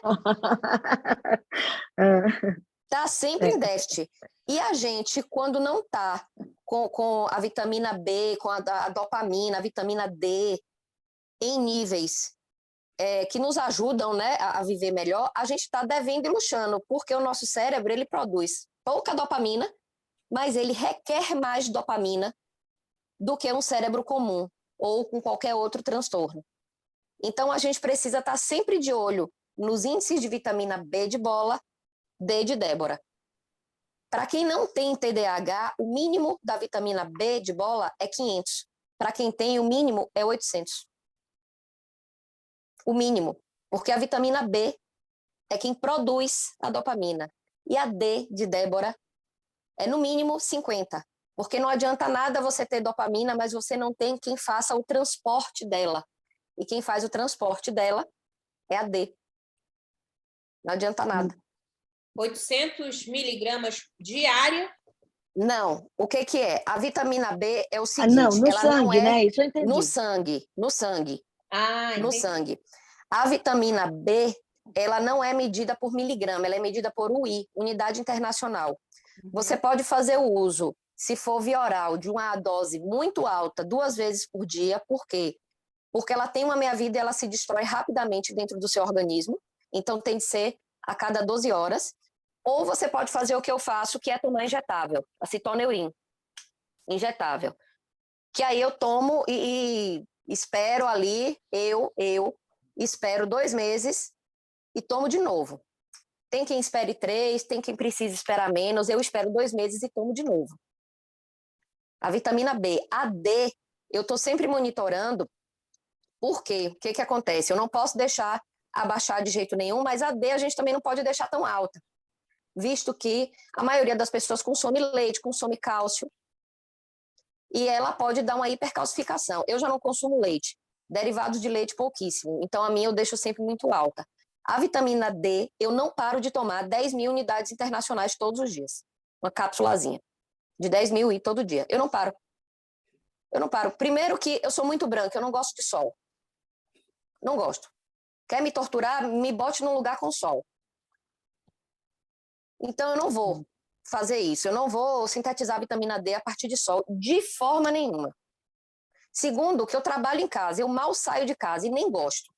Está sempre em déficit. E a gente, quando não está com a vitamina B, com a dopamina, a vitamina D, em níveis que nos ajudam, né, a viver melhor, a gente está devendo e luxando, porque o nosso cérebro ele produz pouca dopamina, mas ele requer mais dopamina do que um cérebro comum ou com qualquer outro transtorno. Então, a gente precisa estar sempre de olho nos índices de vitamina B de bola, D de Débora. Para quem não tem TDAH, o mínimo da vitamina B de bola é 500. Para quem tem, o mínimo é 800. O mínimo, porque a vitamina B é quem produz a dopamina. E a D de Débora é no mínimo 50. Porque não adianta nada você ter dopamina, mas você não tem quem faça o transporte dela. E quem faz o transporte dela é a D. Não adianta nada. 800 miligramas diária? Não. O que que é? A vitamina B é o Ah, seguinte, não, no ela não sangue, é né? Isso eu entendi. no sangue, Ah, no entendi. sangue. A vitamina B, ela não é medida por miligrama, ela é medida por UI, Unidade Internacional. Você pode fazer o uso, se for via oral, de uma dose muito alta, 2 vezes por dia. Por quê? Porque ela tem uma meia-vida e ela se destrói rapidamente dentro do seu organismo. Então, tem que ser a cada 12 horas. Ou você pode fazer o que eu faço, que é tomar injetável, a Citoneurin, injetável. Que aí eu tomo e espero ali, eu espero 2 meses e tomo de novo. Tem quem espere 3, tem quem precisa esperar menos, eu espero 2 meses e tomo de novo. A vitamina B, a D, eu estou sempre monitorando. Por quê? O que que acontece? Eu não posso deixar abaixar de jeito nenhum, mas a D a gente também não pode deixar tão alta, visto que a maioria das pessoas consome leite, consome cálcio, e ela pode dar uma hipercalcificação. Eu já não consumo leite, derivados de leite pouquíssimo, então a minha eu deixo sempre muito alta. A vitamina D, eu não paro de tomar 10.000 unidades internacionais todos os dias, uma cápsulazinha de 10.000 e todo dia. Eu não paro. Eu não paro. Primeiro que eu sou muito branca, eu não gosto de sol. Não gosto. Quer me torturar? Me bote num lugar com sol. Então, eu não vou fazer isso. Eu não vou sintetizar vitamina D a partir de sol, de forma nenhuma. Segundo, que eu trabalho em casa. Eu mal saio de casa e nem gosto.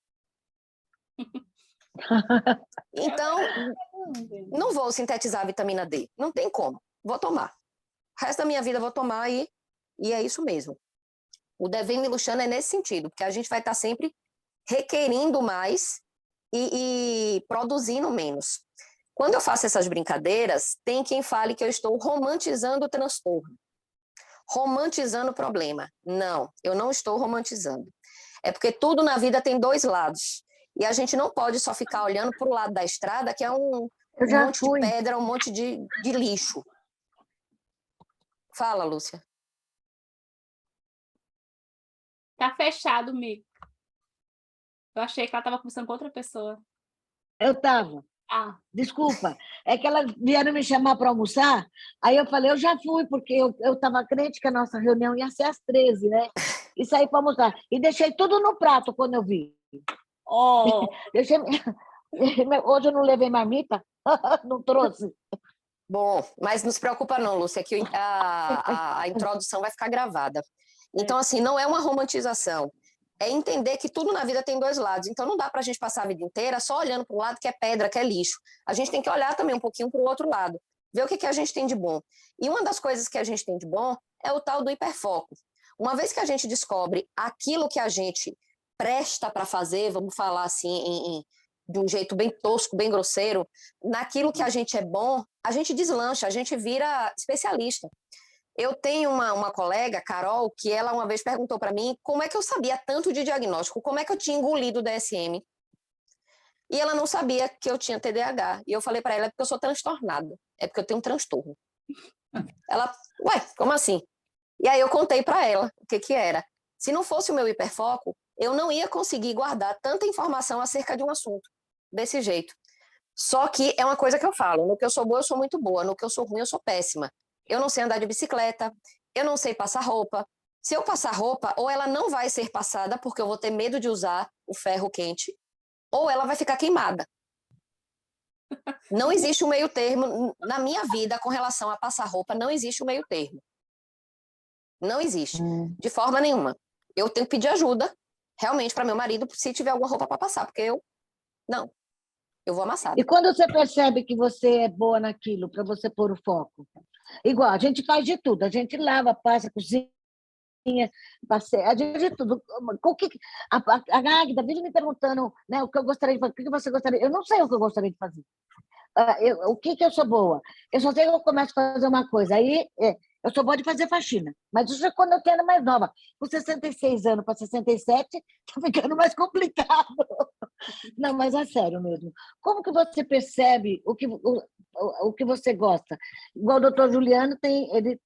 Então, não vou sintetizar vitamina D. Não tem como. Vou tomar. O resto da minha vida eu vou tomar e é isso mesmo. O devendo e luxando é nesse sentido, porque a gente vai estar sempre requerindo mais e produzindo menos. Quando eu faço essas brincadeiras, tem quem fale que eu estou romantizando o transtorno, romantizando o problema. Não, eu não estou romantizando. É porque tudo na vida tem 2 lados. E a gente não pode só ficar olhando para o lado da estrada, que é um monte de pedra, um monte de lixo. Fala, Lúcia. Tá fechado, mico. Eu achei que ela estava conversando com outra pessoa. Eu estava. Ah, Desculpa. É que elas vieram me chamar para almoçar, aí eu falei, eu já fui, porque eu estava crente que a nossa reunião ia ser às 13, né? E saí para almoçar. E deixei tudo no prato quando eu vi. oh, Deixei... Hoje eu não levei marmita, não trouxe. Bom, mas não se preocupa não, Lúcia, que a introdução vai ficar gravada. Então, assim, não é uma romantização. É entender que tudo na vida tem 2 lados. Então, não dá para a gente passar a vida inteira só olhando para o lado que é pedra, que é lixo. A gente tem que olhar também um pouquinho para o outro lado, ver o que a gente tem de bom. E uma das coisas que a gente tem de bom é o tal do hiperfoco. Uma vez que a gente descobre aquilo que a gente presta para fazer, vamos falar assim, de um jeito bem tosco, bem grosseiro, naquilo que a gente é bom, a gente deslancha, a gente vira especialista. Eu tenho uma colega, Carol, que ela uma vez perguntou para mim como é que eu sabia tanto de diagnóstico, como é que eu tinha engolido o DSM. E ela não sabia que eu tinha TDAH. E eu falei para ela, é porque eu sou transtornada, é porque eu tenho um transtorno. Ela, ué, como assim? E aí eu contei para ela o que era. Se não fosse o meu hiperfoco, eu não ia conseguir guardar tanta informação acerca de um assunto, desse jeito. Só que é uma coisa que eu falo, no que eu sou boa, eu sou muito boa, no que eu sou ruim, eu sou péssima. Eu não sei andar de bicicleta, eu não sei passar roupa. Se eu passar roupa, ou ela não vai ser passada, porque eu vou ter medo de usar o ferro quente, ou ela vai ficar queimada. Não existe um meio termo na minha vida com relação a passar roupa, não existe um meio termo. Não existe, de forma nenhuma. Eu tenho que pedir ajuda, realmente, para meu marido, se tiver alguma roupa para passar, porque eu vou amassada. E quando você percebe que você é boa naquilo, para você pôr o foco? Igual, a gente faz de tudo, a gente lava, passa, cozinha, passeia, a gente faz de tudo. A Águida vive me perguntando, né, o que eu gostaria de fazer, o que você gostaria. Eu não sei o que eu gostaria de fazer. O que eu sou boa? Eu só sei que eu começo a fazer uma coisa, aí eu sou boa de fazer faxina, mas isso é quando eu era mais nova. Com 66 anos para 67, está ficando mais complicado. Não, mas é sério mesmo. Como que você percebe o que você gosta? Igual o doutor Juliano ele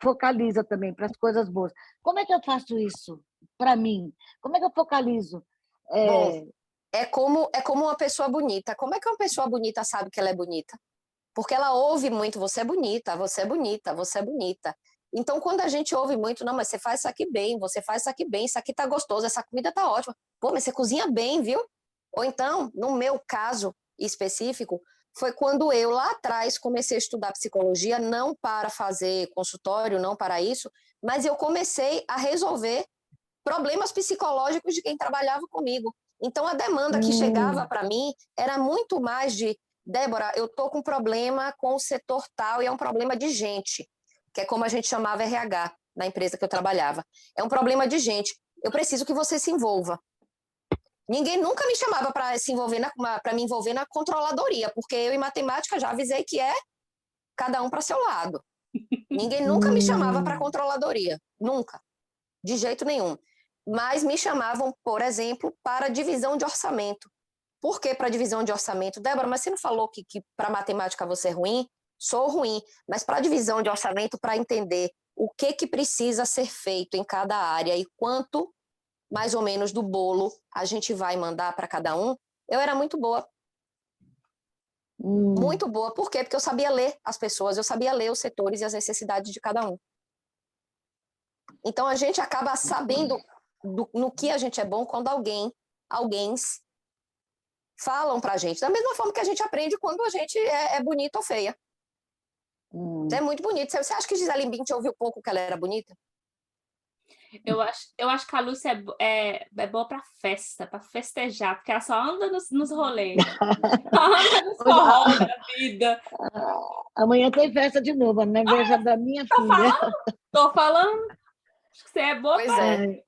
focaliza também para as coisas boas. Como é que eu faço isso para mim? Como é que eu focalizo? Bom, é como uma pessoa bonita. Como é que uma pessoa bonita sabe que ela é bonita? Porque ela ouve muito, você é bonita, você é bonita, você é bonita. Então, quando a gente ouve muito, não, mas você faz isso aqui bem, você faz isso aqui bem, isso aqui tá gostoso, essa comida tá ótima. Pô, mas você cozinha bem, viu? Ou então, no meu caso específico, foi quando eu lá atrás comecei a estudar psicologia, não para fazer consultório, não para isso, mas eu comecei a resolver problemas psicológicos de quem trabalhava comigo. Então, a demanda que chegava para mim era muito mais de: Débora, eu estou com problema com o setor tal, e é um problema de gente, que é como a gente chamava RH na empresa que eu trabalhava. É um problema de gente. Eu preciso que você se envolva. Ninguém nunca me chamava para me envolver na controladoria, porque eu, em matemática, já avisei que é cada um para seu lado. Ninguém nunca me chamava para controladoria. Nunca. De jeito nenhum. Mas me chamavam, por exemplo, para divisão de orçamento. Por que para divisão de orçamento? Débora, mas você não falou que para matemática você é ruim? Sou ruim, mas para divisão de orçamento, para entender o que precisa ser feito em cada área e quanto, mais ou menos, do bolo a gente vai mandar para cada um, eu era muito boa. Muito boa. Por quê? Porque eu sabia ler as pessoas, eu sabia ler os setores e as necessidades de cada um. Então, a gente acaba sabendo no que a gente é bom quando alguém falam pra gente. Da mesma forma que a gente aprende quando a gente é bonita ou feia. É muito bonito. Você acha que Gisele Bündchen ouviu pouco que ela era bonita? Eu acho que a Lúcia é boa para festa, para festejar, porque ela só anda nos rolês. Só anda nos forró da vida. Amanhã tem festa de novo, aniversário da minha filha. Tô falando. Acho que você é boa para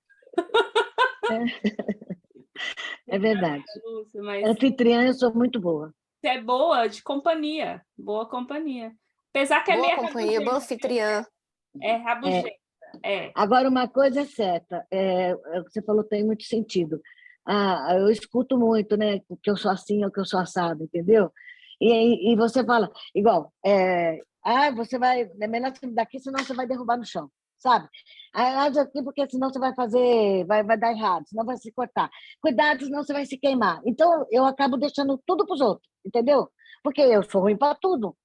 É verdade. Lúcia, mas Anfitriã, eu sou muito boa. você é boa de companhia. Boa companhia. Apesar que é Boa meio companhia, boa anfitriã. É rabugenta. Agora, uma coisa é certa, o que você falou tem muito sentido. Eu escuto muito, né, que eu sou assim ou que eu sou assado, entendeu? E você fala, igual, você vai, é melhor você daqui, senão você vai derrubar no chão, sabe? Age aqui, porque senão você vai dar errado, senão vai se cortar. Cuidado, senão você vai se queimar. Então, eu acabo deixando tudo para os outros, entendeu? Porque eu sou ruim para tudo.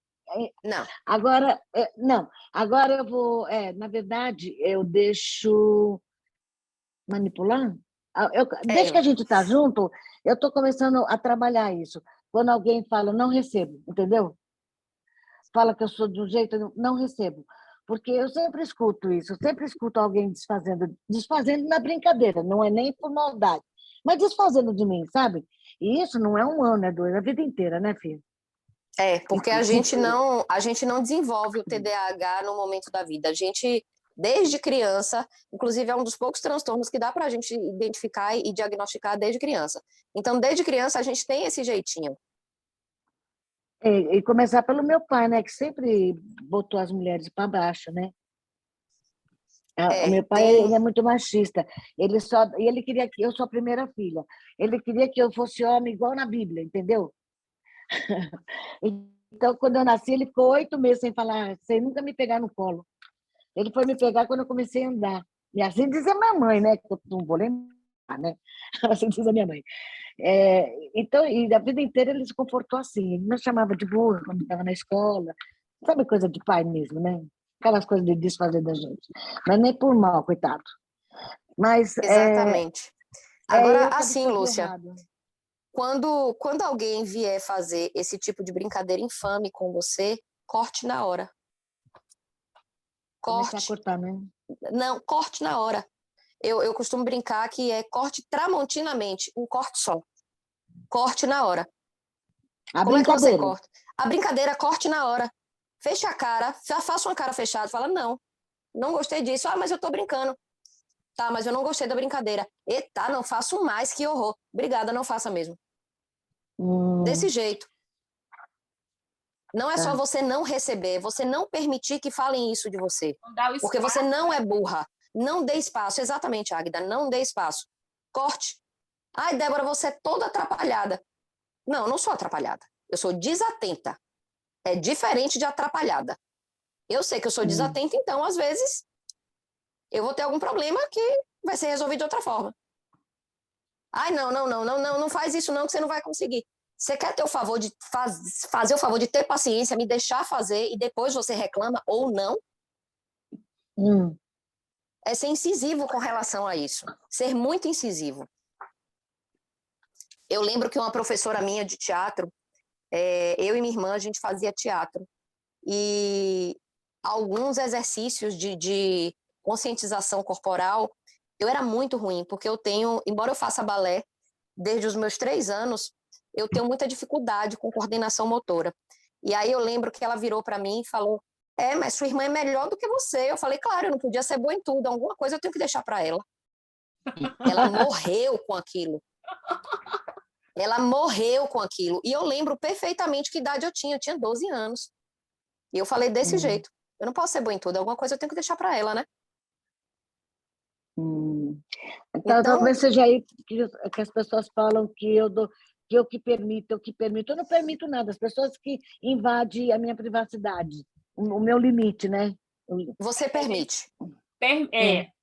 Não. Agora, não. Agora eu vou, na verdade, eu deixo manipular. Desde que a gente está junto, eu estou começando a trabalhar isso. Quando alguém fala, não recebo, entendeu? Fala que eu sou de um jeito, não recebo. Porque eu sempre escuto isso, eu sempre escuto alguém desfazendo na brincadeira, não é nem por maldade, mas desfazendo de mim, sabe? E isso não é um ano, é 2, é a vida inteira, né, filha? Porque a gente não desenvolve o TDAH no momento da vida. A gente, desde criança, inclusive é um dos poucos transtornos que dá para a gente identificar e diagnosticar desde criança. Então, desde criança, a gente tem esse jeitinho. E começar pelo meu pai, né, que sempre botou as mulheres para baixo, né? O meu pai ele é muito machista. Ele queria que eu sou a primeira filha. Ele queria que eu fosse homem igual na Bíblia, entendeu? Então, quando eu nasci, ele ficou 8 meses sem falar, sem nunca me pegar no colo. Ele foi me pegar quando eu comecei a andar. E assim diz a minha mãe, né? Que eu não vou lembrar, né? Assim diz a minha mãe. Então, e a vida inteira ele se comportou assim. Ele me chamava de burra quando estava na escola. Sabe coisa de pai mesmo, né? Aquelas coisas de desfazer da gente. Mas nem por mal, coitado. Mas, exatamente. Agora, eu que assim, absorvi Lúcia, errado. Quando alguém vier fazer esse tipo de brincadeira infame com você, corte na hora. Começar a Corte. cortar, né? Não, corte na hora. Eu costumo brincar que é corte tramontinamente, um corte só. Corte na hora. A Como é que você brincadeira. corta? A brincadeira, corte na hora. Feche a cara, faça uma cara fechada, fala, não gostei disso. Ah, mas eu tô brincando. Tá, mas eu não gostei da brincadeira. Eita, não faço mais, que horror. Obrigada, não faça mesmo. Desse jeito. Não é só você não receber, você não permitir que falem isso de você. Não dá o Porque espaço. você não é burra. Não dê espaço. Exatamente, Águida, não dê espaço. Corte. Ai, Débora, você é toda atrapalhada. Não, eu não sou atrapalhada. Eu sou desatenta. É diferente de atrapalhada. Eu sei que eu sou desatenta, então, às vezes, eu vou ter algum problema que vai ser resolvido de outra forma. Ai, não faz isso não, que você não vai conseguir. Você quer ter o favor de fazer o favor de ter paciência, me deixar fazer e depois você reclama ou não? É ser incisivo com relação a isso. Ser muito incisivo. Eu lembro que uma professora minha de teatro, eu e minha irmã, a gente fazia teatro. E alguns exercícios de conscientização corporal, eu era muito ruim, porque embora eu faça balé desde os meus 3 anos, eu tenho muita dificuldade com coordenação motora. E aí eu lembro que ela virou para mim e falou, mas sua irmã é melhor do que você. Eu falei, claro, eu não podia ser boa em tudo, alguma coisa eu tenho que deixar para ela. Ela morreu com aquilo. Ela morreu com aquilo. E eu lembro perfeitamente que idade eu tinha 12 anos. E eu falei desse jeito, eu não posso ser boa em tudo, alguma coisa eu tenho que deixar para ela, né? Então, talvez seja aí que as pessoas falam que eu que permito, eu não permito nada, as pessoas que invadem a minha privacidade, o meu limite, né? Você permite.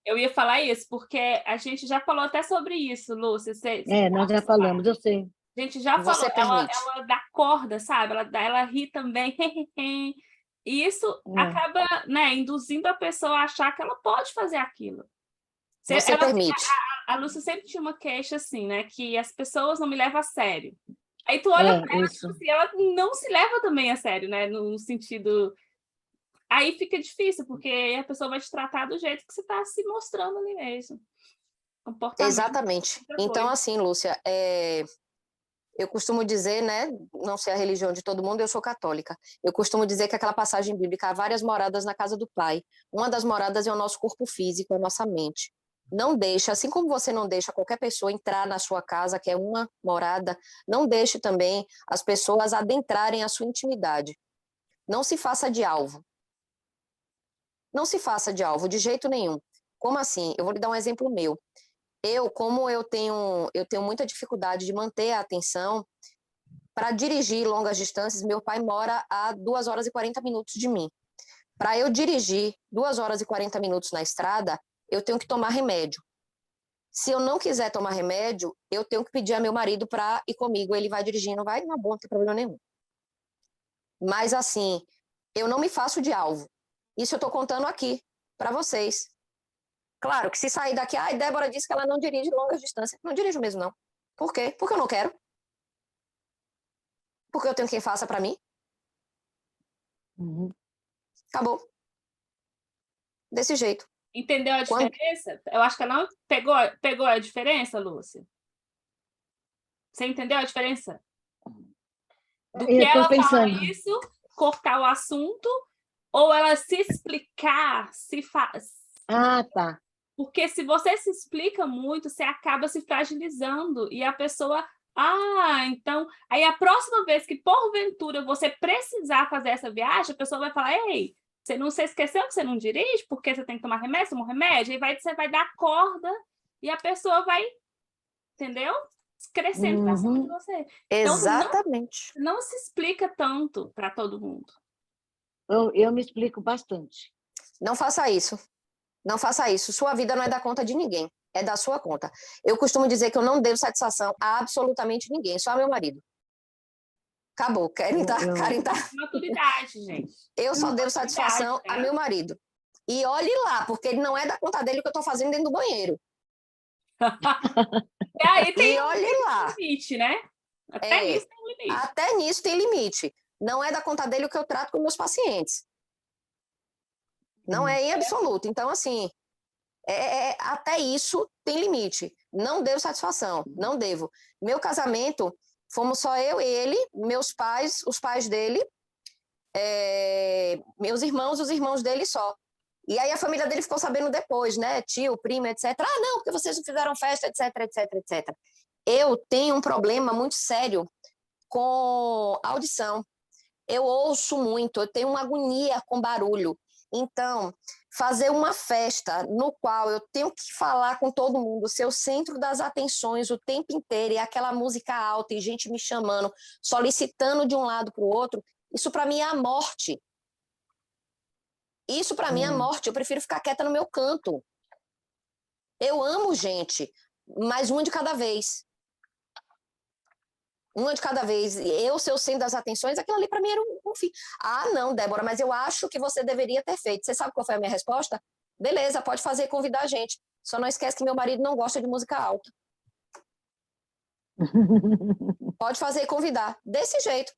Eu ia falar isso, porque a gente já falou até sobre isso, Lúcia. Nós já falamos, eu sei. A gente já Você falou, permite. ela dá corda, sabe? Ela ri também. E isso acaba, né, induzindo a pessoa a achar que ela pode fazer aquilo. Você permite. A Lúcia sempre tinha uma queixa assim, né? Que as pessoas não me levam a sério. Aí tu olha para ela e ela não se leva também a sério, né? No sentido... Aí fica difícil, porque a pessoa vai te tratar do jeito que você está se mostrando ali mesmo. Comportamento. Exatamente. Então, assim, Lúcia, eu costumo dizer, né? Não sei a religião de todo mundo, eu sou católica. Eu costumo dizer que aquela passagem bíblica, há várias moradas na casa do Pai. Uma das moradas é o nosso corpo físico, a nossa mente. Não deixe, assim como você não deixa qualquer pessoa entrar na sua casa, que é uma morada, não deixe também as pessoas adentrarem a sua intimidade. Não se faça de alvo. Não se faça de alvo, de jeito nenhum. Como assim? Eu vou lhe dar um exemplo meu. Como eu tenho muita dificuldade de manter a atenção, para dirigir longas distâncias, meu pai mora a 2 horas e 40 minutos de mim. Para eu dirigir 2 horas e 40 minutos na estrada, eu tenho que tomar remédio. Se eu não quiser tomar remédio, eu tenho que pedir a meu marido para ir comigo. Ele vai dirigindo, vai na boa, não tem problema nenhum. Mas assim, eu não me faço de alvo. Isso eu estou contando aqui para vocês. Claro que se sair daqui, Débora disse que ela não dirige longas distâncias. Não dirijo mesmo, não. Por quê? Porque eu não quero. Porque eu tenho quem faça para mim. Acabou. Desse jeito. Entendeu a diferença? Eu acho que ela não pegou a diferença, Lúcia. Você entendeu a diferença? Do que ela falar isso, cortar o assunto, ou ela se explicar, se faz. Tá. Porque se você se explica muito, você acaba se fragilizando e a pessoa... então... Aí a próxima vez que, porventura, você precisar fazer essa viagem, a pessoa vai falar, ei, você não se esqueceu que você não dirige? Porque você tem que tomar remédio, toma remédio? E você vai dar corda e a pessoa vai, entendeu? Crescendo para cima de você. Exatamente. Então, não se explica tanto para todo mundo. Eu me explico bastante. Não faça isso. Não faça isso. Sua vida não é da conta de ninguém. É da sua conta. Eu costumo dizer que eu não devo satisfação a absolutamente ninguém, só a meu marido. Acabou. Querem dar? Maturidade, gente. Eu só devo satisfação a meu marido. E olhe lá, porque ele não é da conta dele o que eu estou fazendo dentro do banheiro. E aí tem olhe lá. limite, né? Até isso tem um limite. Até nisso tem limite. Não é da conta dele o que eu trato com meus pacientes. Não é em absoluto. Então, assim, até isso tem limite. Não devo satisfação, não devo. Meu casamento, fomos só eu, ele, meus pais, os pais dele, meus irmãos, os irmãos dele só. E aí a família dele ficou sabendo depois, né? Tio, primo, etc. Ah, não, porque vocês não fizeram festa, etc, etc, etc. Eu tenho um problema muito sério com audição. Eu ouço muito, eu tenho uma agonia com barulho. Então, fazer uma festa no qual eu tenho que falar com todo mundo, ser o centro das atenções o tempo inteiro, e aquela música alta, e gente me chamando, solicitando de um lado para o outro, isso para mim é a morte. Isso para mim é a morte. Eu prefiro ficar quieta no meu canto. Eu amo gente, mas uma de cada vez. Uma de cada vez. Eu ser o centro das atenções, aquilo ali para mim era um fim. Ah, não, Débora, mas eu acho que você deveria ter feito. Você sabe qual foi a minha resposta? Beleza, pode fazer e convidar a gente. Só não esquece que meu marido não gosta de música alta. Pode fazer e convidar. Desse jeito.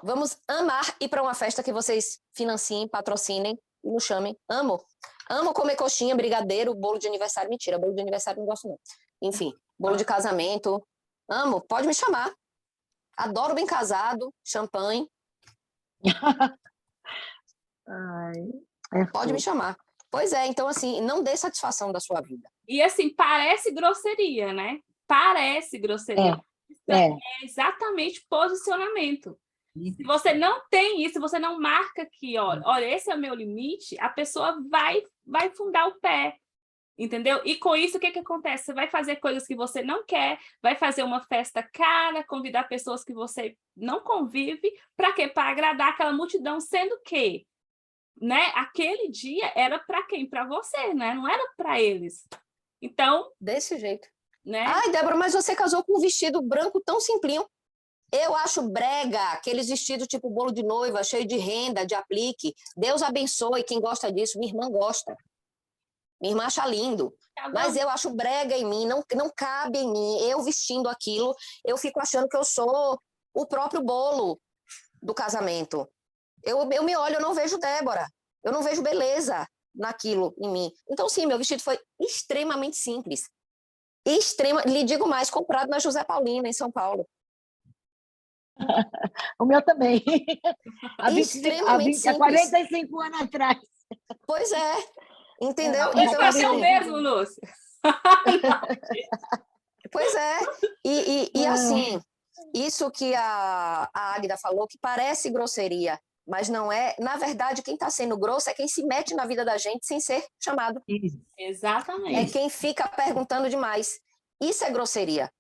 Vamos amar ir para uma festa que vocês financiem, patrocinem e nos chamem. Amo. Amo comer coxinha, brigadeiro, bolo de aniversário. Mentira, bolo de aniversário não gosto não. Enfim, bolo de casamento. Amo, pode me chamar. Adoro bem casado, champanhe. Pode me chamar. Pois é, então assim, não dê satisfação da sua vida. E assim, parece grosseria, né? Parece grosseria. É exatamente posicionamento. Se você não tem isso, você não marca aqui, olha, esse é o meu limite, a pessoa vai fundar o pé. Entendeu? E com isso, o que acontece? Você vai fazer coisas que você não quer, vai fazer uma festa cara, convidar pessoas que você não convive, para quê? Para agradar aquela multidão, sendo que, né, aquele dia era para quem? Para você, né? Não era para eles. Então... Desse jeito. Né? Ai, Débora, mas você casou com um vestido branco tão simplinho. Eu acho brega, aqueles vestidos tipo bolo de noiva, cheio de renda, de aplique. Deus abençoe quem gosta disso. Minha irmã gosta. Minha irmã acha lindo, mas eu acho brega em mim, não cabe em mim. Eu vestindo aquilo, eu fico achando que eu sou o próprio bolo do casamento. Eu me olho, eu não vejo Débora, eu não vejo beleza naquilo em mim. Então, sim, meu vestido foi extremamente simples. Lhe digo mais, comprado na José Paulina, em São Paulo. O meu também. Extremamente há 45 anos atrás. Pois é. Entendeu? Então, vai ser o mesmo, Lúcia. Pois é. E assim, isso que a Águida falou, que parece grosseria, mas não é. Na verdade, quem está sendo grosso é quem se mete na vida da gente sem ser chamado. Exatamente. É quem fica perguntando demais. Isso é grosseria.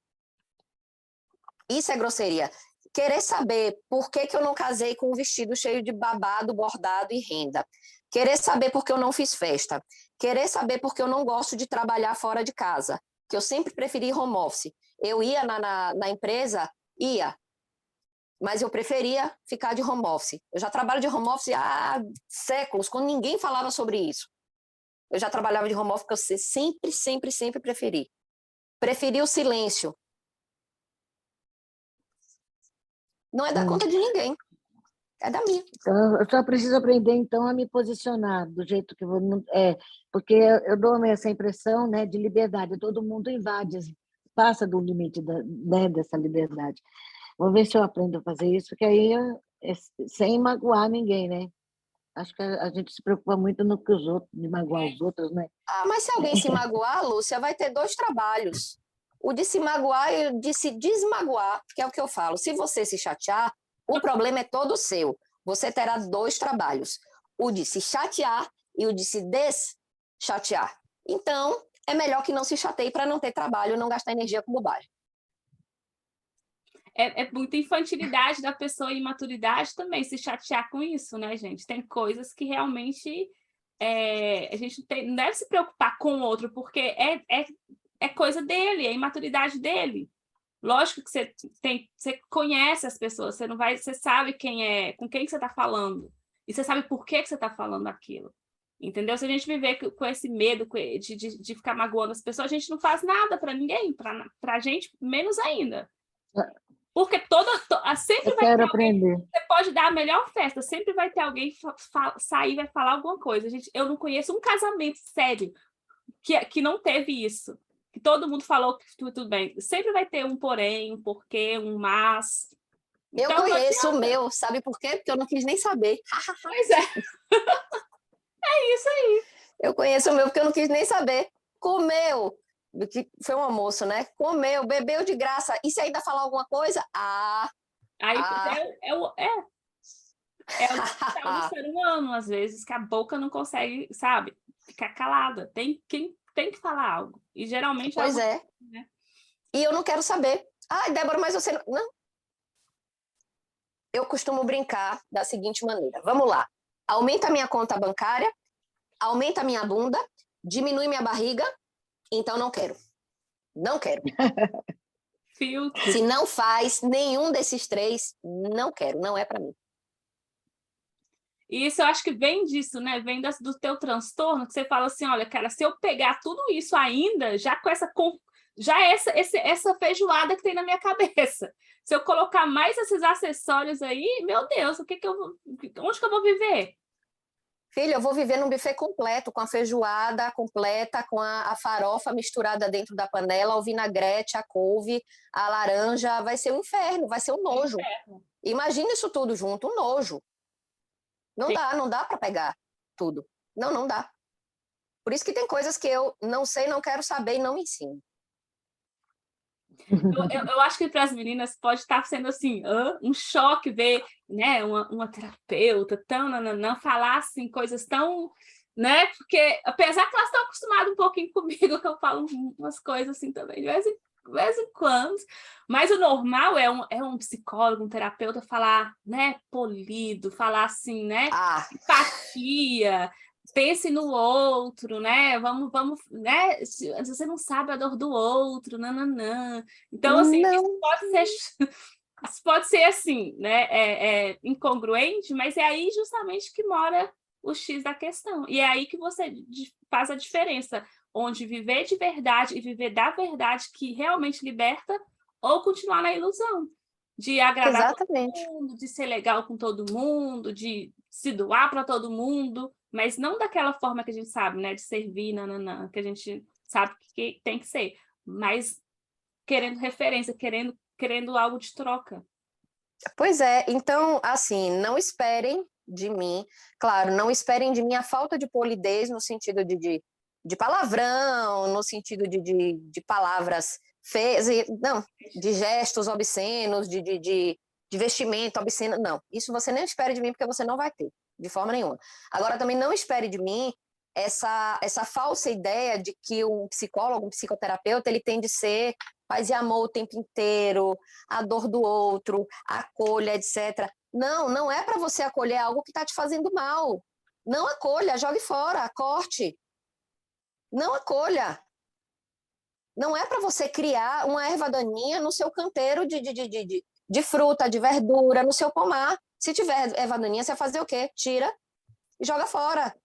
Isso é grosseria. Querer saber por que eu não casei com um vestido cheio de babado, bordado e renda. Querer saber por que eu não fiz festa. Querer saber por que eu não gosto de trabalhar fora de casa. Que eu sempre preferi home office. Eu ia na empresa, ia. Mas eu preferia ficar de home office. Eu já trabalho de home office há séculos, quando ninguém falava sobre isso. Eu já trabalhava de home office porque eu sempre preferi. Preferi o silêncio. Não é da conta de ninguém. É da minha. Então, eu só preciso aprender, então, a me posicionar do jeito que eu não... porque eu dou essa impressão, né, de liberdade. Todo mundo invade, passa do limite né, dessa liberdade. Vou ver se eu aprendo a fazer isso, que aí sem magoar ninguém, né? Acho que a gente se preocupa muito no que os outros, de magoar os outros, né? Ah, mas se alguém se magoar, Lúcia, vai ter 2 trabalhos. O de se magoar e o de se desmagoar, que é o que eu falo. Se você se chatear, o problema é todo seu. Você terá 2 trabalhos. O de se chatear e o de se deschatear. Então, é melhor que não se chateie para não ter trabalho, não gastar energia com bobagem. É muita infantilidade da pessoa e imaturidade também, se chatear com isso, né, gente? Tem coisas que realmente a gente não deve se preocupar com o outro, porque é coisa dele, é imaturidade dele. Lógico que você conhece as pessoas, você sabe com quem você está falando, e você sabe por que você está falando aquilo. Entendeu? Se a gente viver com esse medo de ficar magoando as pessoas, a gente não faz nada para ninguém, para a gente, menos ainda. Porque sempre Eu vai quero ter alguém, aprender. você pode dar a melhor festa, sempre vai ter alguém sair e vai falar alguma coisa. Gente, eu não conheço um casamento sério que não teve isso. Que todo mundo falou que tudo bem. Sempre vai ter um porém, um porquê, um mas. Eu Então, não conheço o adianta. meu, sabe por quê? Porque eu não quis nem saber. Pois é. É isso aí. Eu conheço o meu porque eu não quis nem saber. Comeu, que foi um almoço, né? Comeu, bebeu de graça. E se ainda falar alguma coisa? Aí é o tal do ser humano, às vezes, que a boca não consegue, sabe, ficar calada. Quem tem que falar algo. E geralmente Pois é. né? E eu não quero saber. Ai, Débora, mas você não. Eu costumo brincar da seguinte maneira. Vamos lá. Aumenta a minha conta bancária, aumenta a minha bunda, diminui minha barriga, então não quero. Não quero. Filtro. Se não faz nenhum desses três, não quero, não é para mim. E isso eu acho que vem disso, né? Vem do teu transtorno, que você fala assim, olha, cara, se eu pegar tudo isso ainda, já com essa feijoada que tem na minha cabeça. Se eu colocar mais esses acessórios aí, meu Deus, onde que eu vou viver? Filha, eu vou viver num buffet completo, com a feijoada completa, com a farofa misturada dentro da panela, o vinagrete, a couve, a laranja. Vai ser um inferno, vai ser um nojo. Imagina isso tudo junto, um nojo. Não dá para pegar tudo. Não dá. Por isso que tem coisas que eu não sei, não quero saber e não me ensino. Eu acho que para as meninas pode estar sendo assim, um choque ver, né, uma terapeuta tão falar assim coisas tão, né? Porque apesar que elas estão acostumadas um pouquinho comigo, que eu falo umas coisas assim também, de vez em quando, mas o normal é um psicólogo, um terapeuta falar, né, polido, falar assim, né, empatia, pense no outro, né? Vamos, né? Se você não sabe a dor do outro, nananã. Então, assim, isso pode ser assim, né? Incongruente, mas é aí justamente que mora o X da questão. E é aí que você faz a diferença, onde viver de verdade e viver da verdade que realmente liberta, ou continuar na ilusão de agradar todo mundo, de ser legal com todo mundo, de se doar para todo mundo, mas não daquela forma que a gente sabe, né, de servir, que a gente sabe que tem que ser, mas querendo referência, querendo algo de troca. Pois é, então, assim, não esperem de mim, claro, não esperem de mim a falta de polidez no sentido de palavrão, no sentido de palavras feias, não, de gestos obscenos, de vestimento obsceno, não. Isso você nem espere de mim, porque você não vai ter, de forma nenhuma. Agora, também não espere de mim essa falsa ideia de que um psicólogo, um psicoterapeuta, ele tem de ser paz e amor o tempo inteiro, a dor do outro, acolha, etc. Não é para você acolher algo que está te fazendo mal. Não acolha, jogue fora, corte. Não acolha. Não é para você criar uma erva daninha no seu canteiro de fruta, de verdura, no seu pomar. Se tiver erva daninha, você vai fazer o quê? Tira e joga fora.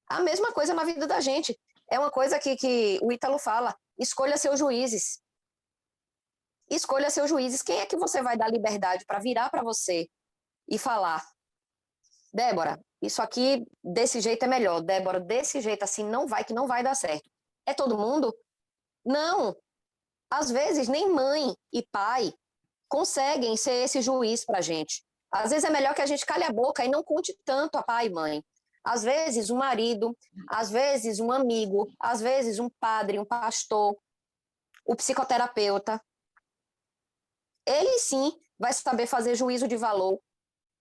A mesma coisa na vida da gente. É uma coisa que o Ítalo fala, escolha seus juízes. Escolha seus juízes. Quem é que você vai dar liberdade para virar para você e falar, Débora, isso aqui desse jeito é melhor, Débora, desse jeito assim não vai, que não vai dar certo. É todo mundo? Não. Às vezes nem mãe e pai conseguem ser esse juiz para a gente. Às vezes é melhor que a gente cale a boca e não conte tanto a pai e mãe. Às vezes um marido, às vezes um amigo, às vezes um padre, um pastor, o psicoterapeuta. Ele sim vai saber fazer juízo de valor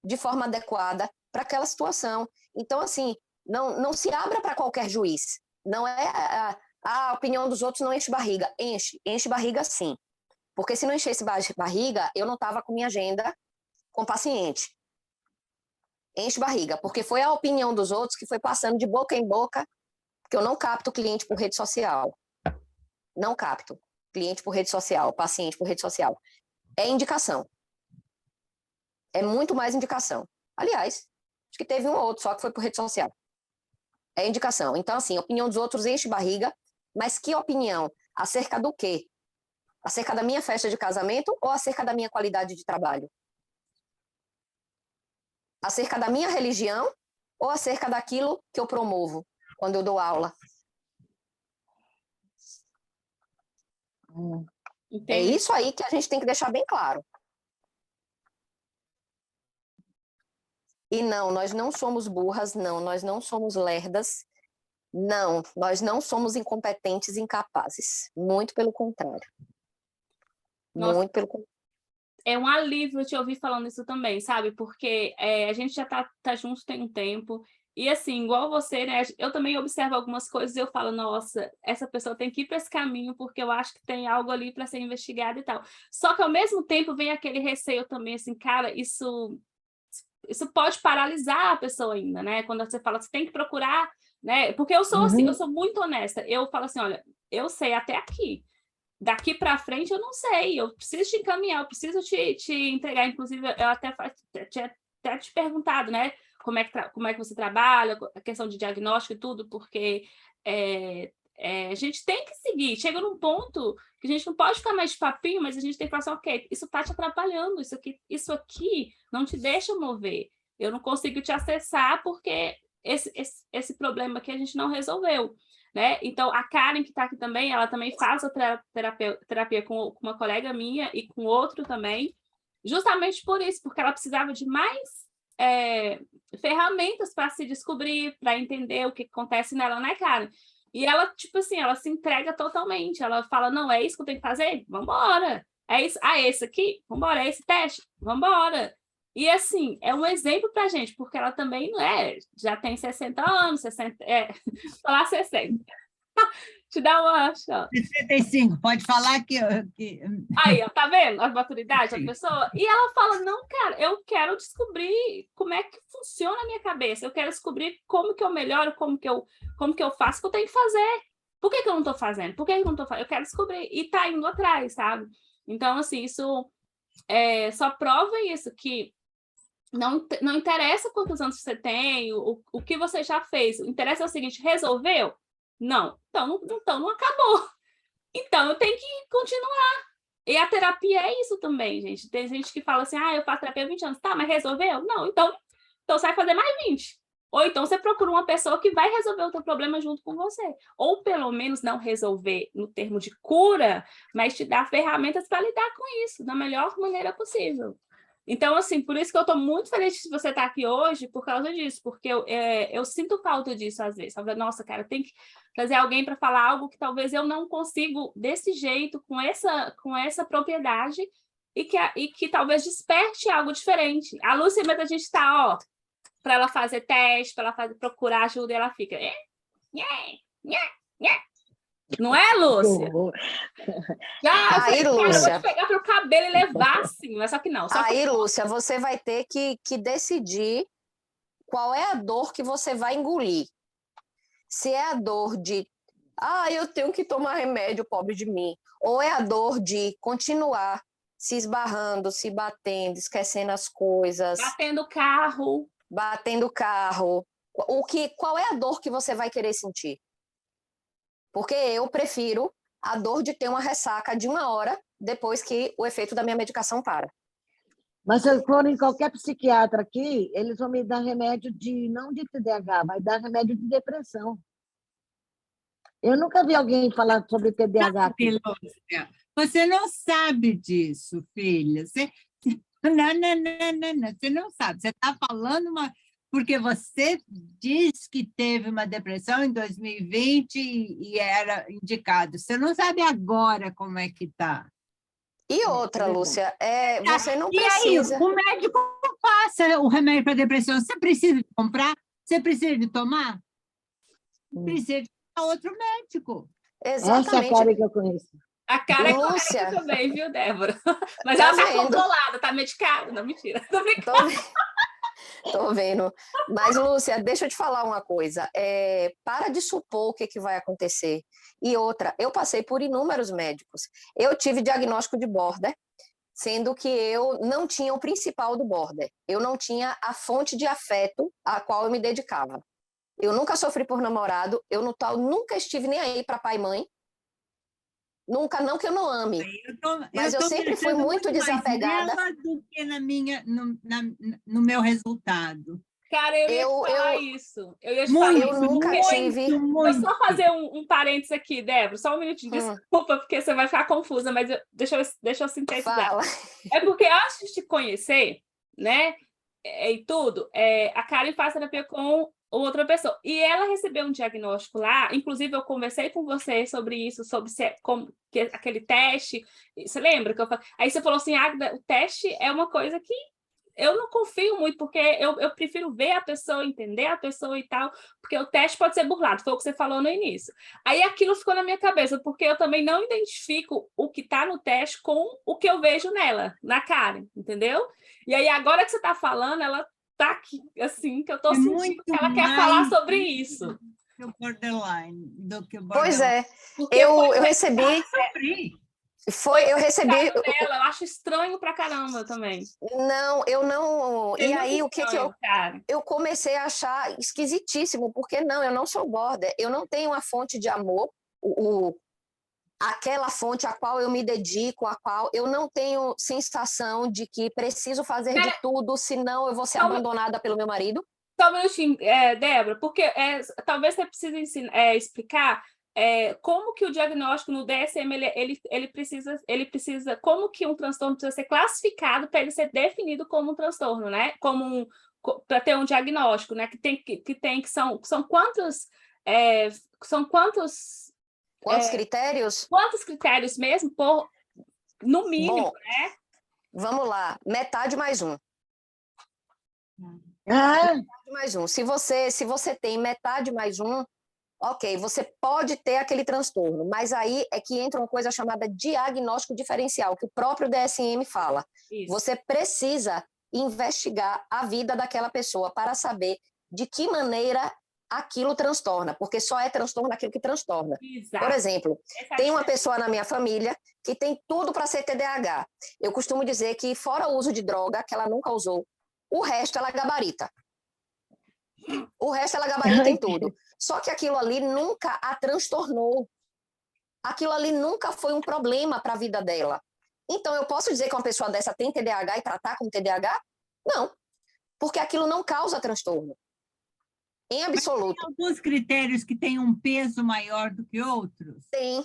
de forma adequada para aquela situação. Então, assim, não se abra para qualquer juiz. Não é a opinião dos outros não enche barriga. Enche barriga sim. Porque se não enchesse barriga, eu não estava com minha agenda com paciente. Enche barriga, porque foi a opinião dos outros que foi passando de boca em boca, que eu não capto cliente por rede social. Não capto cliente por rede social, paciente por rede social. É indicação. É muito mais indicação. Aliás, acho que teve um ou outro só que foi por rede social. É indicação. Então, assim, a opinião dos outros enche barriga, mas que opinião? Acerca do quê? Acerca da minha festa de casamento ou acerca da minha qualidade de trabalho? Acerca da minha religião ou acerca daquilo que eu promovo quando eu dou aula? É Entendi. isso aí que a gente tem que deixar bem claro. E não, nós não somos burras, não, nós não somos lerdas, não, nós não somos incompetentes e incapazes. Muito pelo contrário. Nossa, Muito pelo contrário. é um alívio te ouvir falando isso também, sabe? Porque a gente já tá junto tem um tempo. E assim, igual você, né? Eu também observo algumas coisas e eu falo, nossa, essa pessoa tem que ir para esse caminho, porque eu acho que tem algo ali para ser investigado e tal. Só que ao mesmo tempo vem aquele receio também, assim, cara, isso pode paralisar a pessoa ainda, né? Quando você fala, você tem que procurar, né? Porque eu sou assim, eu sou muito honesta. Eu falo assim, olha, eu sei até aqui. Daqui para frente eu não sei, eu preciso te encaminhar, eu preciso te entregar. Inclusive, eu até tinha até te perguntado, né? Como é que você trabalha, a questão de diagnóstico e tudo, porque a gente tem que seguir. Chega num ponto que a gente não pode ficar mais de papinho, mas a gente tem que falar assim, ok, isso está te atrapalhando, isso aqui não te deixa mover. Eu não consigo te acessar porque esse problema aqui a gente não resolveu. Né? Então, a Karen, que está aqui também, ela também faz a terapia com uma colega minha e com outro também, justamente por isso, porque ela precisava de mais ferramentas para se descobrir, para entender o que acontece nela, né, Karen? E ela, tipo assim, ela se entrega totalmente, ela fala, não, é isso que eu tenho que fazer? Vambora! É isso, esse aqui? Vambora, é esse teste? Vambora! E assim, é um exemplo para a gente, porque ela também não já tem 60 anos, 60, falar 60. Te dá uma... 65, pode falar que... Aí, ó, tá vendo a maturidade da pessoa? E ela fala, não, cara, eu quero descobrir como é que funciona a minha cabeça, eu quero descobrir como que eu melhoro, como que eu faço o que eu tenho que fazer. Por que eu não tô fazendo? Por que eu não tô fazendo? Eu quero descobrir. E tá indo atrás, sabe? Então, assim, isso só prova isso, que não interessa quantos anos você tem, o que você já fez. O interessa é o seguinte, resolveu? Não. Então não acabou. Então eu tenho que continuar. E a terapia é isso também, gente. Tem gente que fala assim, eu faço terapia há 20 anos. Tá, mas resolveu? Não, então você vai fazer mais 20. Ou então você procura uma pessoa que vai resolver o teu problema junto com você. Ou pelo menos não resolver no termo de cura, mas te dar ferramentas para lidar com isso da melhor maneira possível. Então, assim, por isso que eu estou muito feliz de você estar aqui hoje, por causa disso, porque eu sinto falta disso às vezes. Nossa, cara, tem que trazer alguém para falar algo que talvez eu não consigo desse jeito, com essa propriedade, e que talvez desperte algo diferente. A Lúcia, mas a gente está, para ela fazer teste, para ela procurar ajuda, e ela fica... Não é, Lúcia? Aí, Lúcia, eu vou te pegar pelo cabelo e levar assim, mas só que não. Aí, Lúcia, você vai ter que decidir qual é a dor que você vai engolir. Se é a dor de, eu tenho que tomar remédio, pobre de mim, ou é a dor de continuar se esbarrando, se batendo, esquecendo as coisas. Batendo carro. Qual é a dor que você vai querer sentir? Porque eu prefiro a dor de ter uma ressaca de 1 hora depois que o efeito da minha medicação para. Mas se eu for em qualquer psiquiatra aqui, eles vão me dar remédio não de TDAH, vai dar remédio de depressão. Eu nunca vi alguém falar sobre TDAH aqui. Lúcia, você não sabe disso, filha. Não, você não sabe. Você está falando porque você diz que teve uma depressão em 2020 e era indicado. Você não sabe agora como é que está. E outra, Lúcia, você não precisa... E aí, o médico passa o remédio para depressão. Você precisa de comprar? Você precisa de tomar? Precisa de outro médico. Exatamente. Essa é a cara que eu conheço. A cara Lúcia, é correta também, viu, Débora? Mas ela está controlada, está medicada. Não, mentira. Tô brincando. Tô vendo. Mas, Lúcia, deixa eu te falar uma coisa. Para de supor o que vai acontecer. E outra, eu passei por inúmeros médicos. Eu tive diagnóstico de border, sendo que eu não tinha o principal do border. Eu não tinha a fonte de afeto a qual eu me dedicava. Eu nunca sofri por namorado, eu nunca estive nem aí para pai e mãe. Nunca, não que eu não ame, mas eu tô sempre fui pensando muito mais desapegada. nela do que no meu resultado. Cara, eu ia te Eu, falar eu, isso. Eu ia te Muito, falar eu isso. nunca muito, tive. Deixa eu muito. só fazer um parênteses aqui, Débora, só um minutinho. Hum. Desculpa, porque você vai ficar confusa, mas deixa eu sintetizar. Fala. É porque antes de te conhecer, né, e tudo, a Karen faz terapia com outra pessoa. E ela recebeu um diagnóstico lá, inclusive eu conversei com você sobre isso, sobre aquele teste. Você lembra que eu falei? Aí você falou assim, Agda, o teste é uma coisa que eu não confio muito, porque eu prefiro ver a pessoa, entender a pessoa e tal, porque o teste pode ser burlado, foi o que você falou no início. Aí aquilo ficou na minha cabeça, porque eu também não identifico o que está no teste com o que eu vejo nela, na Karen, entendeu? E aí, agora que você está falando, ela tá aqui, assim, que eu estou sentindo muito que ela quer mais falar sobre isso. Do que o borderline. Pois é, Porque eu recebi. Sofri. Eu recebi. dela, eu acho estranho pra caramba também. Não, eu não. É E muito aí, o que estranho, cara. eu comecei a achar esquisitíssimo, porque não, eu não sou border, eu não tenho uma fonte de amor, aquela fonte a qual eu me dedico, a qual eu não tenho sensação de que preciso fazer de tudo, senão eu vou ser abandonada pelo meu marido. Só um minutinho, Débora, porque talvez você precise explicar como que o diagnóstico no DSM ele precisa, como que um transtorno precisa ser classificado para ele ser definido como um transtorno, né? Para ter um diagnóstico, né? Que são quantos Quantos critérios? quantos critérios mesmo no mínimo, Bom, né? vamos lá, metade mais um. Ah, Metade mais um. Se você tem metade mais um, ok, você pode ter aquele transtorno, mas aí é que entra uma coisa chamada diagnóstico diferencial, que o próprio DSM fala. Isso. Você precisa investigar a vida daquela pessoa para saber de que maneira aquilo transtorna, porque só é transtorno aquilo que transtorna. Exato. Por exemplo, tem uma pessoa na minha família que tem tudo para ser TDAH. Eu costumo dizer que, fora o uso de droga, que ela nunca usou, o resto ela gabarita. O resto ela gabarita em tudo. Só que aquilo ali nunca a transtornou. Aquilo ali nunca foi um problema para a vida dela. Então, eu posso dizer que uma pessoa dessa tem TDAH e tratar como TDAH? Não, porque aquilo não causa transtorno. Em absoluto. Mas tem alguns critérios que têm um peso maior do que outros? Tem.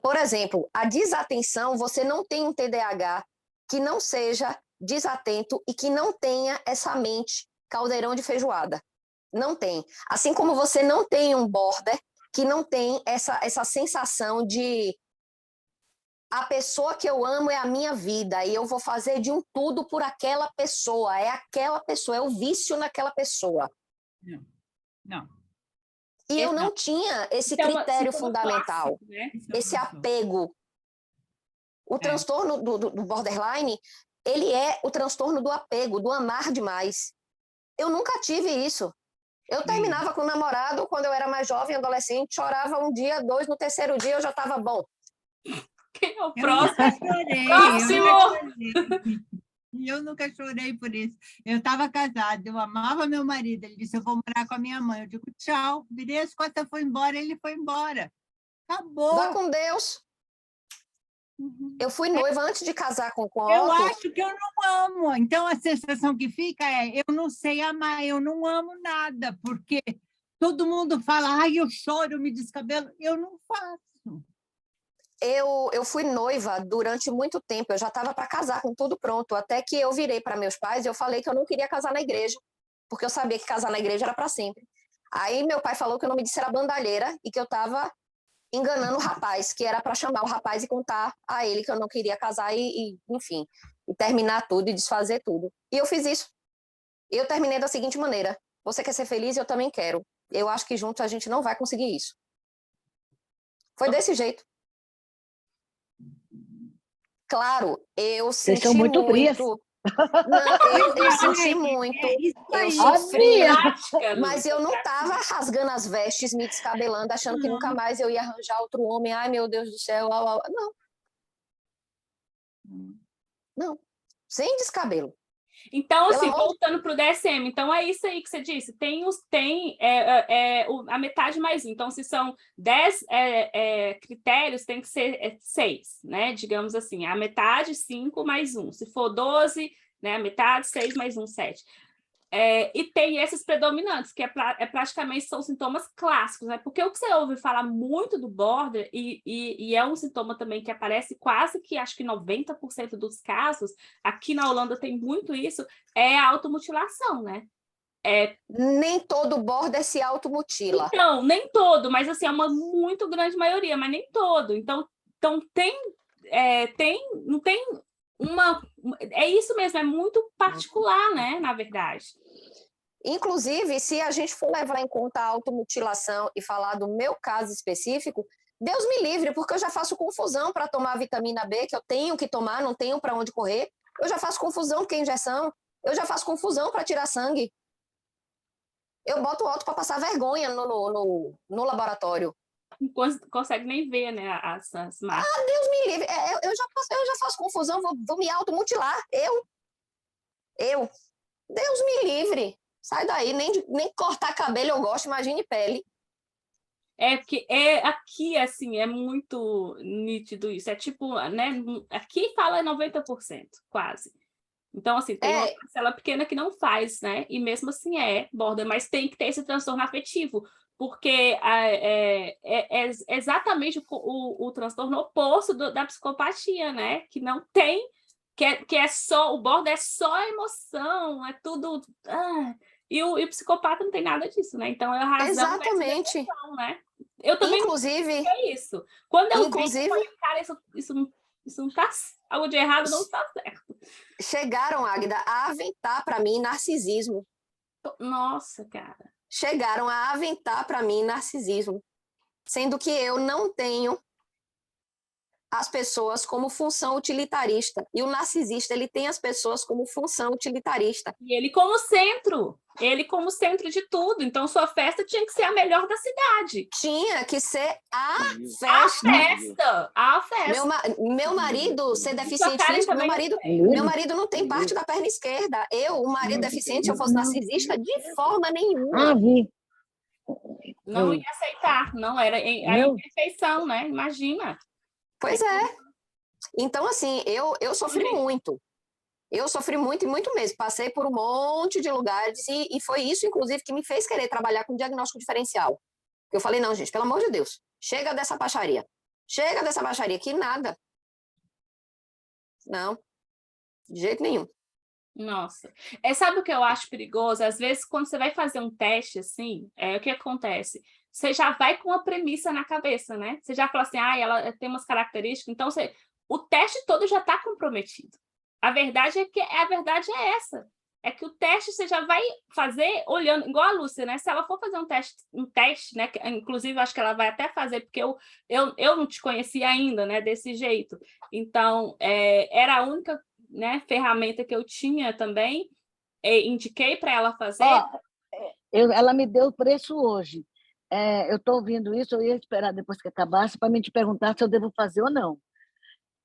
Por exemplo, a desatenção, você não tem um TDAH que não seja desatento e que não tenha essa mente caldeirão de feijoada. Não tem. Assim como você não tem um border que não tem essa sensação de a pessoa que eu amo é a minha vida e eu vou fazer de um tudo por aquela pessoa. É aquela pessoa, é o vício naquela pessoa. Não. E eu não tinha esse critério fundamental, clássico, né? esse apego. O transtorno do borderline, ele é o transtorno do apego, do amar demais. Eu nunca tive isso. Eu terminava com o namorado quando eu era mais jovem, adolescente, chorava um dia, dois, no terceiro dia eu já estava bom. Quem é o próximo? Eu nunca chorei por isso. Eu estava casada, eu amava meu marido. Ele disse, eu vou morar com a minha mãe. Eu digo, tchau. Virei as costas, foi embora, ele foi embora. Acabou. Vá com Deus. Eu fui noiva antes de casar com o Eu Otto. acho que eu não amo. Então, a sensação que fica é, eu não sei amar, eu não amo nada, porque todo mundo fala, ai, eu choro, eu me descabelo. Eu não faço. Eu fui noiva durante muito tempo, eu já estava para casar com tudo pronto, até que eu virei para meus pais e eu falei que eu não queria casar na igreja, porque eu sabia que casar na igreja era para sempre. Aí meu pai falou que o nome disso era bandalheira e que eu estava enganando o rapaz, que era para chamar o rapaz e contar a ele que eu não queria casar enfim, e terminar tudo e desfazer tudo. E eu fiz isso. Eu terminei da seguinte maneira: você quer ser feliz? Eu também quero. Eu acho que juntos a gente não vai conseguir isso. Foi desse jeito. Claro, eu Vocês senti são muito frias. Não, eu senti muito, eu sofri, mas eu não estava rasgando as vestes, me descabelando, achando que nunca mais eu ia arranjar outro homem. Ai, meu Deus do céu, não. Não, sem descabelo. Então, Pelo assim, amor voltando para o DSM, então é isso aí que você disse, a metade mais um. Então, se são 10 critérios, tem que ser 6, né? Digamos assim, a metade, 5 mais 1. Se for 12, né? A metade, 6 mais 1, 7. E tem esses predominantes, que praticamente são sintomas clássicos, né? Porque o que você ouve falar muito do border, e é um sintoma também que aparece quase que, acho que 90% dos casos, aqui na Holanda tem muito isso, é a automutilação, né? Nem todo border se automutila. Então, nem todo, mas assim, é uma muito grande maioria, mas nem todo. Então não tem uma... É isso mesmo, é muito particular, né? Na verdade. Inclusive, se a gente for levar em conta a automutilação e falar do meu caso específico, Deus me livre, porque eu já faço confusão para tomar a vitamina B, que eu tenho que tomar, não tenho para onde correr. Eu já faço confusão porque é injeção. Eu já faço confusão para tirar sangue. Eu boto alto para passar vergonha no laboratório. Não consegue nem ver, né, as marcas. Deus me livre. Eu já faço confusão, vou me automutilar. Eu. Deus me livre. Sai daí, nem cortar cabelo eu gosto, imagine pele. Porque aqui, assim, é muito nítido isso. É tipo, né? Aqui fala 90%, quase. Então, assim, tem uma parcela pequena que não faz, né? E mesmo assim border, mas tem que ter esse transtorno afetivo, porque é exatamente o transtorno oposto da psicopatia, né? Que não tem, que é só, o border é só emoção, é tudo... E o psicopata não tem nada disso, né? Então, é a razão dessa depressão, né? Eu também Inclusive, é isso. Quando eu vi, eu falei, cara, isso não tá... Algo de errado não tá certo. Chegaram, Águida, a aventar para mim narcisismo. Nossa, cara. Chegaram a aventar para mim narcisismo. Sendo que eu não tenho as pessoas como função utilitarista. E o narcisista, ele tem as pessoas como função utilitarista. E ele como centro de tudo. Então, sua festa tinha que ser a melhor da cidade. Tinha que ser a festa. A festa. Meu marido ser deficiente físico, meu marido não tem parte da perna esquerda. O marido deficiente, se eu fosse narcisista, de forma nenhuma. Não ia aceitar, não era a imperfeição, né? Imagina. Pois é. Então, assim, eu sofri muito. Eu sofri muito e muito mesmo. Passei por um monte de lugares e foi isso, inclusive, que me fez querer trabalhar com diagnóstico diferencial. Eu falei, não, gente, pelo amor de Deus, chega dessa baixaria. Chega dessa baixaria, que nada. Não, de jeito nenhum. Nossa. Sabe o que eu acho perigoso? Às vezes, quando você vai fazer um teste, assim, o que acontece? Você já vai com a premissa na cabeça, né? Você já fala assim, ela tem umas características, então o teste todo já está comprometido. A verdade é essa. É que o teste você já vai fazer olhando, igual a Lúcia, né? Se ela for fazer um teste, né? Inclusive, acho que ela vai até fazer, porque eu não te conhecia ainda, né? Desse jeito. Então, era a única, né, ferramenta que eu tinha também. Indiquei para ela fazer. Ela me deu o preço hoje. Eu estou ouvindo isso, eu ia esperar depois que acabasse para me te perguntar se eu devo fazer ou não.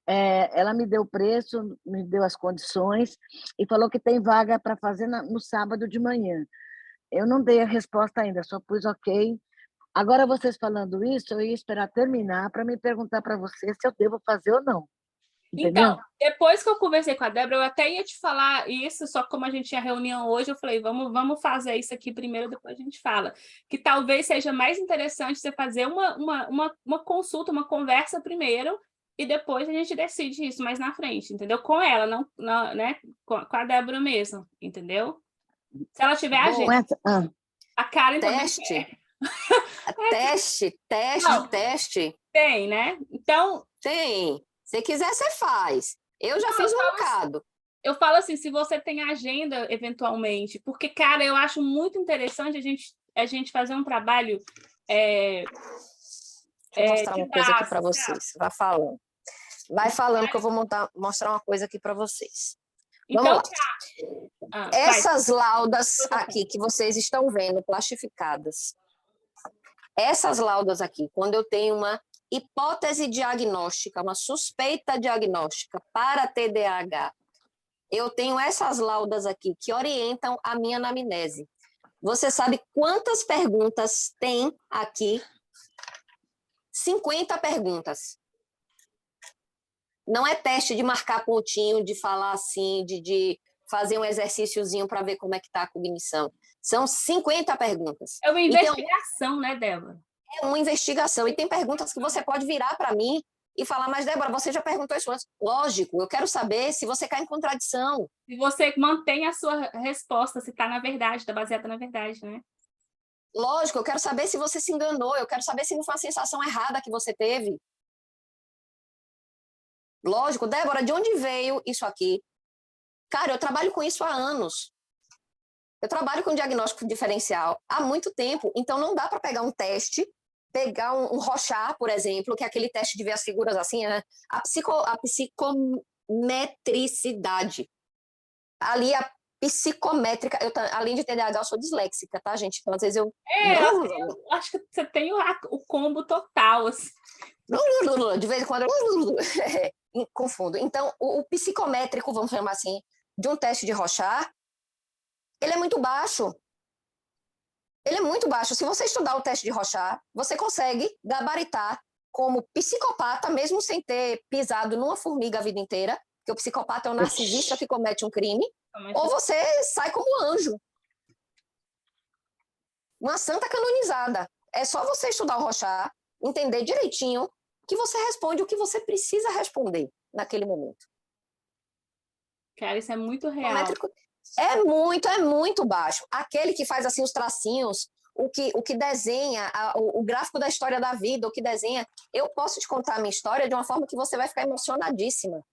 Ela me deu o preço, me deu as condições e falou que tem vaga para fazer no sábado de manhã. Eu não dei a resposta ainda, só pus ok. Agora, vocês falando isso, eu ia esperar terminar para me perguntar para você se eu devo fazer ou não. Entendeu? Então, depois que eu conversei com a Débora, eu até ia te falar isso, só que como a gente tinha reunião hoje, eu falei, vamos fazer isso aqui primeiro, depois a gente fala. Que talvez seja mais interessante você fazer uma consulta, uma conversa primeiro, e depois a gente decide isso mais na frente, entendeu? Com ela, não né? Com a Débora mesmo, entendeu? Se ela tiver agenda. A Karen teste. também. Teste. Tem, né? Então... Tem. Se quiser, você faz. Eu já fiz um bocado. Eu falo assim, se você tem agenda, eventualmente, porque, cara, eu acho muito interessante a gente fazer um trabalho... Deixa eu mostrar uma coisa aqui para vocês. Vai falando que eu vou mostrar uma coisa aqui para vocês. Vamos lá. Essas laudas aqui que vocês estão vendo, plastificadas. Essas laudas aqui, quando eu tenho uma hipótese diagnóstica, uma suspeita diagnóstica para TDAH, eu tenho essas laudas aqui que orientam a minha anamnese. Você sabe quantas perguntas tem aqui? 50 perguntas. Não é teste de marcar pontinho, de falar assim, de fazer um exercíciozinho para ver como é que está a cognição. São 50 perguntas. É uma investigação, né, Débora? É uma investigação. E tem perguntas que você pode virar para mim e falar, mas, Débora, você já perguntou isso antes. Lógico, eu quero saber se você cai em contradição. Se você mantém a sua resposta, se está na verdade, está baseada na verdade, né? Lógico, eu quero saber se você se enganou, eu quero saber se não foi uma sensação errada que você teve. Lógico, Débora, de onde veio isso aqui? Cara, eu trabalho com isso há anos. Eu trabalho com diagnóstico diferencial há muito tempo, então não dá para pegar um teste, pegar um Rorschach, por exemplo, que é aquele teste de ver as figuras assim, né? A psicometricidade. Ali a psicométrica, além de TDAH, eu sou disléxica, tá, gente? Então, às vezes eu eu acho que você tem o combo total, assim. de vez em quando eu confundo. Então, o psicométrico, vamos chamar assim, de um teste de Rorschach, ele é muito baixo. Ele é muito baixo. Se você estudar o teste de Rorschach, você consegue gabaritar como psicopata, mesmo sem ter pisado numa formiga a vida inteira, porque o psicopata é um narcisista que comete um crime, ou você sai como anjo. Uma santa canonizada. É só você estudar o Rorschach, entender direitinho que você responde o que você precisa responder naquele momento. Cara, isso é muito real. É muito baixo. Aquele que faz assim os tracinhos, o que desenha, o gráfico da história da vida, o que desenha. Eu posso te contar a minha história de uma forma que você vai ficar emocionadíssima.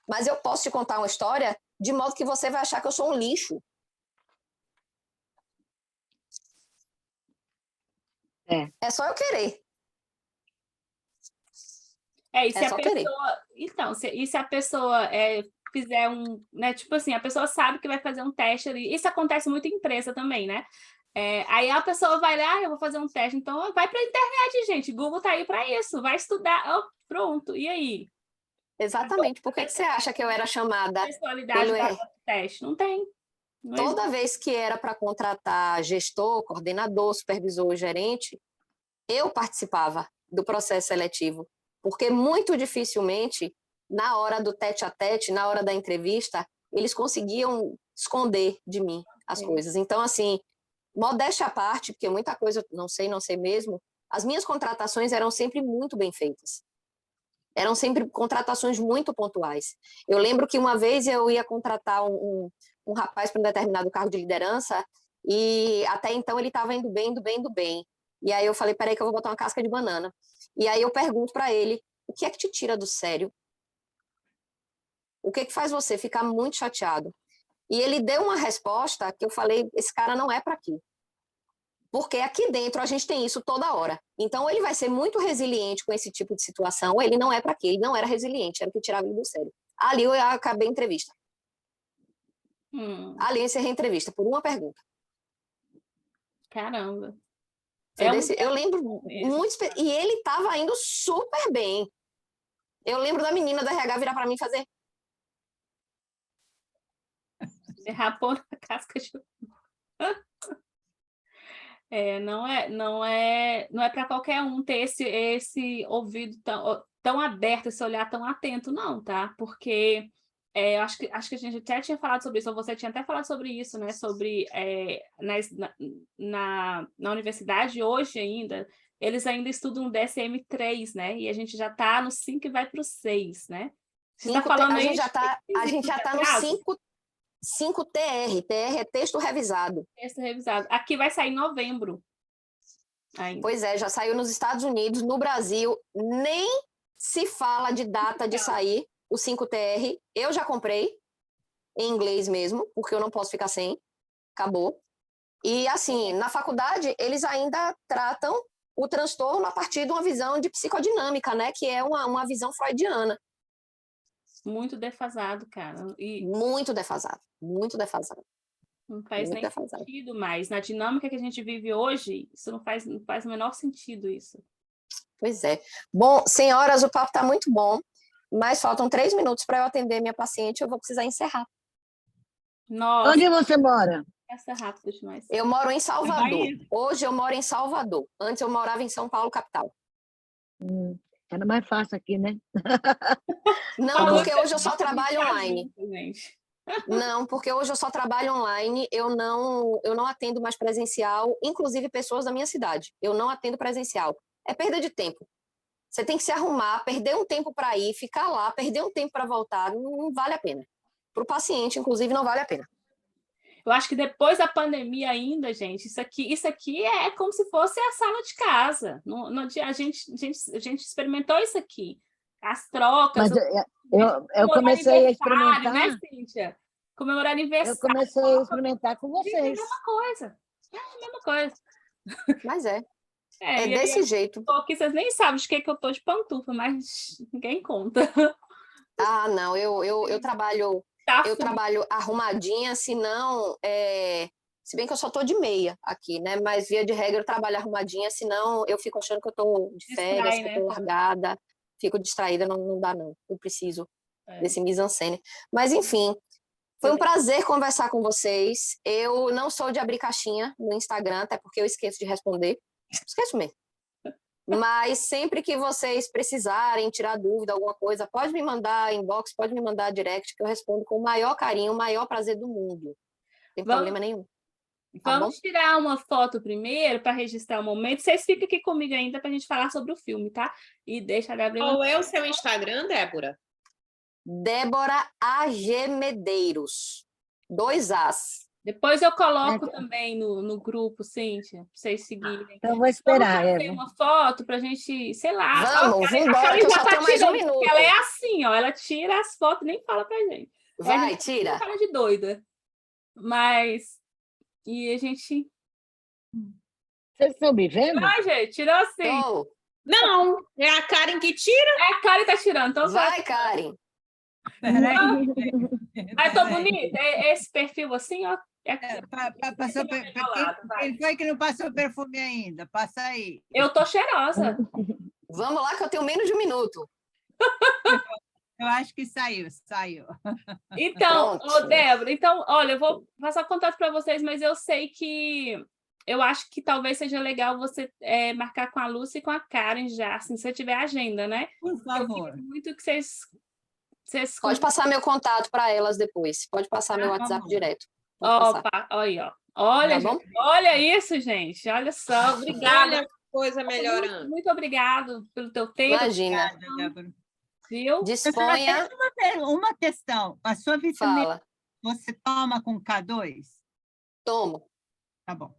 Mas eu posso te contar uma história de modo que você vai achar que eu sou um lixo. É só eu querer. E se a pessoa... Então, se a pessoa fizer né? Tipo assim, a pessoa sabe que vai fazer um teste ali. Isso acontece muito em empresa também, né? Aí a pessoa vai lá, eu vou fazer um teste. Então, vai para a internet, gente. Google tá aí para isso. Vai estudar. Oh, pronto. E aí? Exatamente. Por que você acha que eu era chamada pelo teste? Não tem. Toda vez que era para contratar gestor, coordenador, supervisor, gerente, eu participava do processo seletivo, porque muito dificilmente, na hora do tete-a-tete, na hora da entrevista, eles conseguiam esconder de mim as coisas. Então, assim, modéstia à parte, porque muita coisa eu não sei mesmo, as minhas contratações eram sempre muito bem feitas. Eram sempre contratações muito pontuais. Eu lembro que uma vez eu ia contratar um rapaz para um determinado cargo de liderança e até então ele estava indo bem. E aí eu falei, peraí que eu vou botar uma casca de banana. E aí eu pergunto para ele, o que é que te tira do sério? O que é que faz você ficar muito chateado? E ele deu uma resposta que eu falei, esse cara não é para aqui. Porque aqui dentro a gente tem isso toda hora. Então, ele vai ser muito resiliente com esse tipo de situação, ou ele não é para quê? Ele não era resiliente, era o que tirava ele do sério. Ali eu acabei a entrevista. Ali eu encerrei a entrevista, por uma pergunta. Caramba. Eu lembro muito... E ele estava indo super bem. Eu lembro da menina da RH virar para mim e fazer... Derrapou na casca de... Não é para qualquer um ter esse ouvido tão aberto, esse olhar tão atento, não, tá? Porque acho que a gente até tinha falado sobre isso, ou você tinha até falado sobre isso, né? Sobre na universidade hoje ainda, eles ainda estudam o DSM-3, né? E a gente já está no 5 e vai para o 6, né? Você está falando a gente já está no 5TR. TR é texto revisado. Texto revisado. Aqui vai sair em novembro. Ainda. Pois é, já saiu nos Estados Unidos, no Brasil, nem se fala de data de sair o 5TR. Eu já comprei, em inglês mesmo, porque eu não posso ficar sem. Acabou. E, assim, na faculdade, eles ainda tratam o transtorno a partir de uma visão de psicodinâmica, né? Que é uma visão freudiana. Muito defasado, cara. Muito defasado. Não faz nem sentido mais. Na dinâmica que a gente vive hoje, isso não faz o menor sentido, isso. Pois é. Bom, senhoras, o papo está muito bom, mas faltam 3 minutos para eu atender minha paciente, eu vou precisar encerrar. Nossa, Onde você mora? essa é rápido demais. Eu moro em Salvador. Bahia. Hoje eu moro em Salvador. Antes eu morava em São Paulo, capital. Era mais fácil aqui, né? Não, Falou porque que hoje eu só gosta de trabalho ficar online. junto, gente. Não, porque hoje eu só trabalho online, eu não atendo mais presencial, inclusive pessoas da minha cidade. Eu não atendo presencial. É perda de tempo. Você tem que se arrumar, perder um tempo para ir, ficar lá, perder um tempo para voltar, não vale a pena. Para o paciente, inclusive, não vale a pena. Eu acho que depois da pandemia ainda, gente, isso aqui é como se fosse a sala de casa. A gente experimentou isso aqui. As trocas, Mas eu comemorar comecei a aniversário, né, experimentar, Cíntia? Comemorar eu aniversário, comecei a experimentar com gente, é a vocês. mesma coisa. É a mesma coisa. Mas é E aí desse eu jeito. tô aqui, vocês nem sabem de que eu tô de pantufa, mas ninguém conta. Ah, não, eu trabalho Tá eu frio. trabalho arrumadinha, senão, se bem que eu só tô de meia aqui, né? Mas via de regra eu trabalho arrumadinha, senão eu fico achando que eu tô de férias, Distrai, que eu né? tô largada, fico distraída, não dá não. Eu preciso É. desse mise-en-scène. Mas enfim, foi um prazer conversar com vocês. Eu não sou de abrir caixinha no Instagram, até porque eu esqueço de responder. Esqueço mesmo. Mas sempre que vocês precisarem tirar dúvida, alguma coisa, pode me mandar inbox, pode me mandar direct, que eu respondo com o maior carinho, o maior prazer do mundo. Não tem problema nenhum. Tá bom? Vamos tirar uma foto primeiro para registrar o momento. Vocês ficam aqui comigo ainda para a gente falar sobre o filme, tá? E deixa a Gabriela. Qual é o seu Instagram, Débora? Débora AG Medeiros. 2 As. Depois eu coloco também no grupo, Cíntia, para vocês seguirem. Então, eu vou esperar, Vamos fazer Eva. uma foto para a gente, sei lá. Vamos, A embora, Karen que eu já só tá tenho mais um tirando, minuto. porque ela é assim, ó. Ela tira as fotos e nem fala pra gente. Vai, a gente tira. cara de doida. Mas. E a gente. Vocês estão me vendo? Ai, gente, tirou assim. Tô. Não, é a Karen que tira. É a Karen tá tirando. Então Vai, Karen. Peraí. Ai, tô bonita. Esse perfil assim, ó. Passou Vai. Quem foi que não passou perfume ainda? Passa aí. Eu tô cheirosa. Vamos lá, que eu tenho menos de um minuto. Eu acho que saiu. Então, Pronto. Débora, então, olha, eu vou passar contato para vocês, mas eu sei que eu acho que talvez seja legal você marcar com a Lúcia e com a Karen já, assim, se você tiver agenda, né? Por favor. Eu queria muito que vocês Pode passar meu contato para elas depois. Pode passar meu WhatsApp bom. direto. Pode passar. Aí, ó. Olha, Tá bom? gente, olha isso, gente. Olha só. Obrigada. Olha a coisa melhorando. Muito obrigado pelo teu tempo, Imagina. Obrigada, Débora. viu? Disponha. Uma questão. A sua vitamina Fala. você toma com K2? Tomo. Tá bom.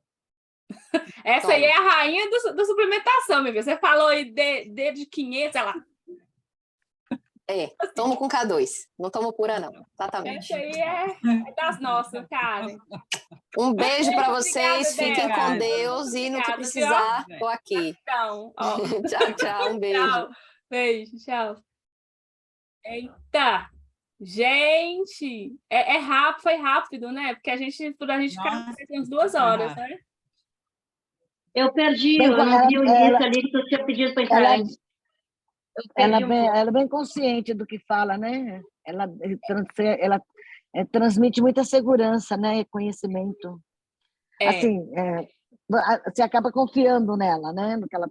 Essa aí é a rainha da suplementação, meu filho. Você falou aí de 500, sei lá. Tomo com K2. Não tomo pura, não. Exatamente. Essa aí é das nossas, Karen. Um beijo para vocês. Obrigada, Fiquem Débora. com Deus e no que Obrigada, precisar, viu? tô aqui. Então, ó. Tchau, tchau. Um beijo. Tchau. Beijo, tchau. Eita! Gente! Rápido, foi rápido, né? Porque por a gente ficar Nossa, tem umas 2 horas, né? Eu perdi, Bem, eu não vi o ela- início ali que tu tinha pedido para entrar. Ela, Eu perdi um pouco. ela é bem consciente do que fala, né? Ela transmite muita segurança, né? Conhecimento. Assim, você acaba confiando nela, né? No que ela